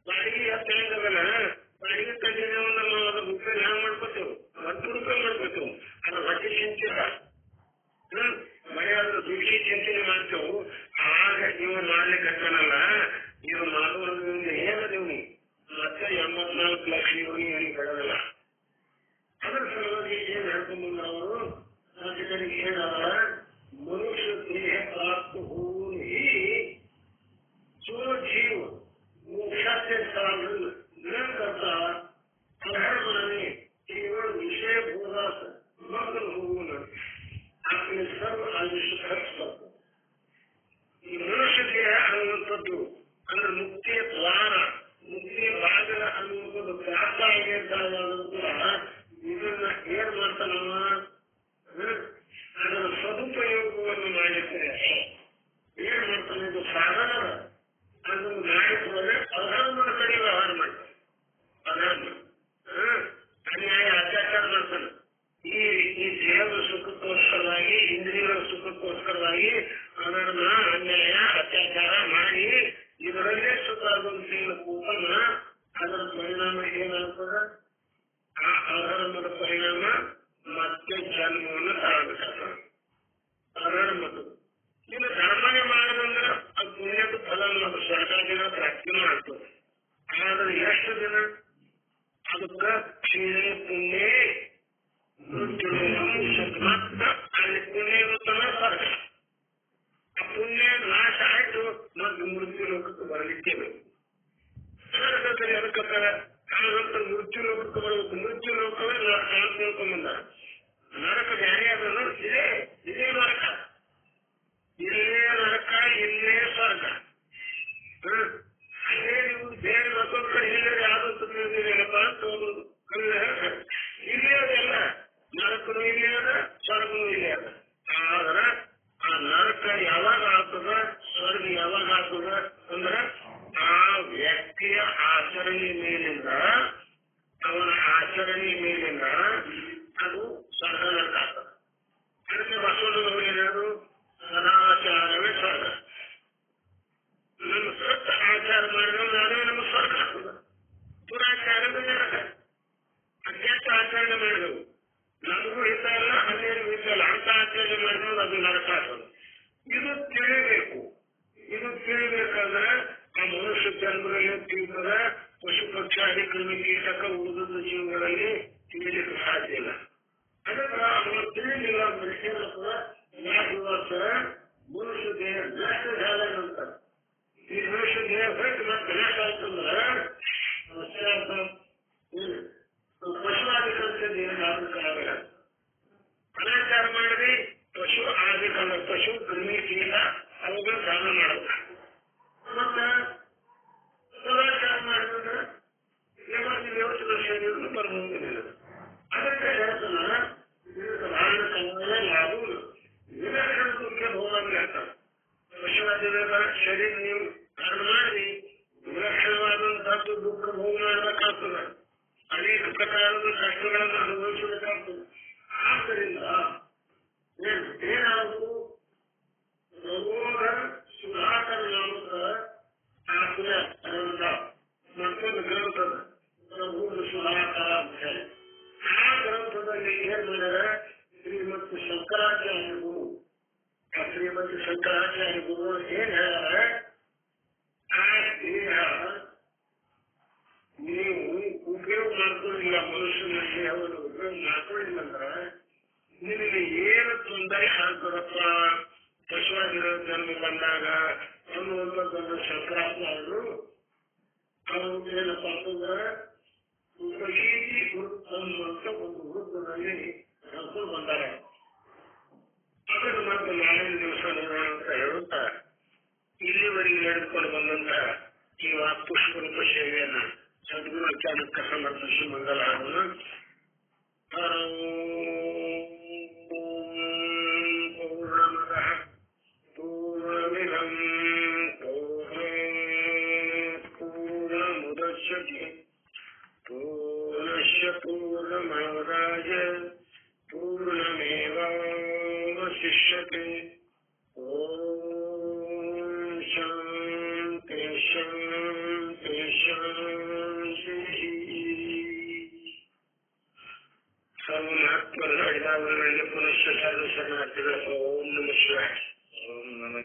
ಬಾಡಿಗೆ ಎತ್ತ ಹೆಂಗದಲ್ಲ, ಬಾಡಿಗೆ ತಂದಿದ್ದೇವೆ ನಾವು ಅದ್ರ ರೂಪಾಯಿ ಹ್ಯಾಂಗ ಮಾಡ್ಕೊತೇವೆ, 10 ರೂಪಾಯಿ ಮಾಡ್ಕೊತೇವೆ. ಅದ್ರ ಹೊಟ್ಟೆ ಚಿಂತಿಲ್ಲ. ಮನೆಯಾದ್ರೂ ದುಡ್ಡಿ ಚಿಂತನೆ ಮಾಡ್ತೇವೆ. ಆಗ ಇವ ಮಾಡ್ಲಿಕ್ಕಲ್ಲ, ಇವ್ ಮಾಡುವುದರಿಂದ ಏನದೇವ್ ಮತ್ತೆ 84 ಲಕ್ಷ ಇವನಿಗೆ ಏನು ಬೆಳೆದಲ್ಲ. ಅದರ ಸಲುವಾಗಿ ಏನ್ ಹೇಳ್ಕೊಂಡು ನಾವು ಮತ್ತೆ ಕಡೆಗೆ ಏನಾದ ಮನುಷ್ಯ ದೇಹ ಪ್ರಾಪ್ತ ಹೋಗಿ जो जीव मोक्षा से साधन न करता अधर माने केवल विषय भोगा मग्न होना अपने सर्व आयुष्य खर्च करता. ಈ ಮನುಷ್ಯ ದೇಹ ಅನ್ನುವಂಥದ್ದು ಅಂದ್ರೆ ಮುಕ್ತಿಯ ದ್ವಾರ, ಮುಕ್ತಿಯ ಬಾಗಿಲ ಅನ್ನುವಂಥದ್ದು ಪ್ರಾಪ್ತ ಆಗಿದ್ದಾಗ ಕೂಡ ಇದನ್ನ ಏನ್ ಮಾಡ್ತಾನವ, ಅದರ ಸದುಪಯೋಗವನ್ನು ಮಾಡಿದ್ರೆ ಏನ್ ಮಾಡ್ತಾನೆ, ಇದು ಸಾಧನ ಅದನ್ನು ಮಾಡಿದ್ರೆ ಅಧರ್ಮದ ಕಡೆ ವ್ಯವಹಾರ ಮಾಡ್ತಾನೆ. ಅಧರ್ಮ ಅನ್ಯಾಯ ಅತ್ಯಾಚಾರ ಮಾಡ್ತಾನೆ. ಈ ದೇಹದ ಸುಖಕ್ಕೋಸ್ಕರವಾಗಿ, ಇಂದ್ರಿಯಗಳ ಸುಖಕ್ಕೋಸ್ಕರವಾಗಿ ಅಧರ್ಮ ಅನ್ಯಾಯ ಅತ್ಯಾಚಾರ ಮಾಡಿ ಇದರಲ್ಲೇ ಸುಖ ಆಗುವಂತ ಕೂತನ ಅದರ ಪರಿಣಾಮ ಏನಾಗ್ತದ, ಆ ಅಧರ್ಮದ ಪರಿಣಾಮ ಮತ್ತೆ ಜನ್ಮವನ್ನು ತಾಳಬೇಕಾಗ್ತದೆ. ಅಧರ್ಮದ್ದು ಇನ್ನು ಧರ್ಮನೇ ಮಾಡೋದಂದ್ರೆ ಅದು ಪುಣ್ಯದ ಫಲ ಅದು ಸ್ವರ್ಗಾದಿನ ಪ್ರಾಪ್ತಿನೂ ಆಗ್ತದೆ. ಆದ್ರೆ ಎಷ್ಟು ದಿನ ಅದಕ್ಕೆ ಕ್ಷೀಣೆ ಪುಣ್ಯ ಮೃತ್ಯು ಮತ್ತೆ ಅಲ್ಲಿ ಪುಣ್ಯ ಇರುತ್ತಲ್ಲ ಸ್ವರ್ಗ. ಆ ಪುಣ್ಯ ನಾಶ ಆಯ್ತು ಮತ್ತೆ ಮೃತ್ಯು ಲೋಕಕ್ಕೆ ಬರಲಿಕ್ಕೆ ಬೇಕು. ಸ್ವರ್ಗದಲ್ಲಿ ಅದಕ್ಕೆ ಹಾಗಂತ ಮೃತ್ಯು ಲೋಕಕ್ಕೆ ಬರಬೇಕು. ಮೃತ್ಯು ಲೋಕವೇ ನರಕ ತಿಳ್ಕೊಂಬಂದ. ನರಕ ಬೇರೆ ಅದನ್ನು ಇದೇ ನರಕ, ಇಲ್ಲೇ ನರಕ ಇಲ್ಲೇ ಸ್ವರ್ಗ. ಅಲ್ಲೇ ನೀವು ಬೇರೆ ಮತ್ತೊಂದು ಕಡೆ ಇಲ್ಲೇ ಯಾವ್ದು ತಿಳಿದಿರಪ್ಪ ಅಂತ ಹೋಗುದು. ಇಲ್ಲೇ ಅದೆಲ್ಲ ನರಕನು ಇಲ್ಲೇ ಅದ, ಸ್ವರ್ಗನು ಇಲ್ಲೇ ಅದ. ಆದ್ರೆ ಆ ನರಕ ಯಾವಾಗ ಆಗ್ತದ, ಸ್ವರ್ಗ ಯಾವಾಗ ಆಗ್ತದ ಅಂದ್ರೆ ಆ ವ್ಯಕ್ತಿಯ ಆಚರಣೆ ಮೇಲಿಂದ, ಅವನ ಆಚರಣೆ ಮೇಲಿಂದ ಅದು ಸ್ವರ್ಗ ನರಕ ಆಗ್ತದೆ. ಅದಕ್ಕೆ ಬಸವಣ್ಣನವರು ಏನಾದ್ರು ಸದಾಚಾರವೇ ಸ್ವರ್ಗ. ನಮ್ಮ ಸತ್ತ ಆಚಾರ ಮಾಡಿದ್ರೆ ನಾವೇ ನಮ್ಮ ಸ್ವರ್ಗ ಆಗ್ತದೆ. ದುರಾಚಾರವೇ ನರಕ. ಅತ್ಯಂತ ಆಚರಣೆ ಮಾಡಿದೆವು, ನಮಗೂ ಹಿತ ಇಲ್ಲ, ಅನ್ಯರಿಗೂ ಹಿತ ಇಲ್ಲ ಅಂತ ಆಚರಣೆ ಮಾಡಿದ್ರೆ ಅದು ನರಕ ಆಗ್ತದೆ. ಇದು ತಿಳಿಬೇಕು. ಇದು ತಿಳಿಬೇಕಾದ್ರೆ ಆ ಮನುಷ್ಯ ಜನ್ಮದಲ್ಲಿ ತಿಳಿತದ, ಪಶು ಪಕ್ಷಾದಿ ಕ್ರಿಮಿ ಕೀಟಕ ಉಳಿದ ಜೀವಗಳಲ್ಲಿ ತಿಳಿಲಿಕ್ಕೆ ಸಾಧ್ಯ ಇಲ್ಲ. ಅದಕ್ಕೆ ಅವನು ತಿಳಿಲಿಲ್ಲ ಅಂದ್ರೆ ಏನಾಗ್ತದ, ಮನುಷ್ಯ ದೇಹ ನಷ್ಟ ಜಾಲ ನಂತರ ಈ ಮನುಷ್ಯ ದೇಹ ಬಿಟ್ಟು ಮತ್ತೆ ನಷ್ಟ ಆಯ್ತಂದ್ರೆ ಪಶುವಾದಿ ಕಲ್ತದ್ದು ಏನು ಆಗಲಿಕ್ಕಾಗಲ್ಲ. ಅನಾಚಾರ ಮಾಡಿದ್ರೆ ಪಶು ಆಗಲಿಕ್ಕಲ್ಲ. ಪಶು ಕ್ರಿಮಿ ಕೀಟ ಅವುಗಳ ದಾನ ಮಾಡಬೇಕು. ಮತ್ತ ಸದಾಚಾರ ಮಾಡಿದ್ರೆ ವ್ಯವಸ್ಥಿತ ಶರೀರ ಬರಬಹುದು. ಅದಕ್ಕೆ ಹೇಳ್ತಾನ ಭಾಳ ಸಮಯ ಯಾವುದು ವಿಲಕ್ಷಣ ದುಃಖ ಭೋಗಂದ್ರೆ ಹೇಳ್ತಾರೆ. ಪಶುವಾದಿಗಳ ಶರೀರ ನೀವು ಕಾರಣ ಮಾಡಿ ವಿಲಕ್ಷಣವಾದಂತಹದ್ದು ದುಃಖ ಭೋಗ ಮಾಡಬೇಕಾಗ್ತದೆ. ಅನೇಕ ಪ್ರಕಾರದ ಕಷ್ಟಗಳನ್ನು ಅನುಭವಿಸಬೇಕಾಗ್ತದೆ. ಆದ್ದರಿಂದ ಏನಾದರೂ ಪ್ರಬೋಧ ಸುಧಾಕರ ನಾಮಕ ಆತ್ಮ ಗ್ರಂಥ ಮತ್ತೊಂದು ಗ್ರಂಥದ ಪ್ರಬೋಧ ಸುಧಾಕರ ಅಂತ ಹೇಳಿ ಆ ಗ್ರಂಥದಲ್ಲಿ ಏನ್ ಮಾಡಿದರೆ ಶ್ರೀಮತ್ ಶಂಕರಾಚಾರ್ಯ ಗುರು, ಶ್ರೀಮತ್ ಶಂಕರಾಚಾರ್ಯ ಗುರು ಏನ್ ಹೇಳ್ಯಾರ, ಆ ದೇಹ ನೀವು ಉಪಯೋಗ ಮಾಡ್ಕೊಳ್ಳಿಲ್ಲ, ಮನುಷ್ಯನಲ್ಲಿ ಅವರು ಉಪಯೋಗ ಮಾಡ್ಕೊಳ್ಳಿಲ್ಲ ಅಂದ್ರೆ ನಿನಗೆ ಏನು ತೊಂದರೆ ಆಗ್ತದಪ್ಪ ಪಶುವಾಗಿರೋ ಜನ್ಮ ಬಂದಾಗ ಅನ್ನುವಂಥದ್ದನ್ನು ಶಂಕರಾಚಾರ್ಯರು ಅವರು ಏನಪ್ಪ ಅಂತಂದ್ರೆ ಉಪಶೀತಿ ವೃತ್ತಂ ಅಂತ ಒಂದು ವೃತ್ತದಲ್ಲಿ ಕರ್ಕೊಂಡು ಬಂದಾರೆ. ಅದನ್ನು ಮತ್ತೆ ಅದು ನಾಳಿನ ದಿವಸ ನೋಡೋಣ ಅಂತ ಹೇಳುತ್ತಾ ಇಲ್ಲಿವರೆಗೆ ನಡೆದುಕೊಂಡು ಬಂದಂತ ಈ ಪುಷ್ಪರೂಪ ಸೇವೆಯನ್ನ ಸದ್ಗುರು ಚಾಣಕ್ಯ ಸಮರ್ಥ ಶ್ರೀಮಂಗಲ ಹಾಡೋಣ. ಪೂರ್ಣಮದಃ ಪೂರ್ಣಮಿದಂ ಪೂರ್ಣಮುದಚ್ಯತೆ ಪೂರ್ಣಸ್ಯ ಪೂರ್ಣಮಾದಾಯ ಪೂರ್ಣಮೇವಾವಶಿಷ್ಯತೆ. ಓಂ ಶಾಂತಿ ಶಾಂತಿ ಶಾಂತಿ. ಸರ್ವ ಮಹತ್ವದ ಅಡಿದಾವರಿಗೆ ಪುನಶ್ಚ ಸರ್ವ ಶರಣಾರ್ಥಿಗಳ ಓಂ ನಮಃ ಶಿವಾಯ.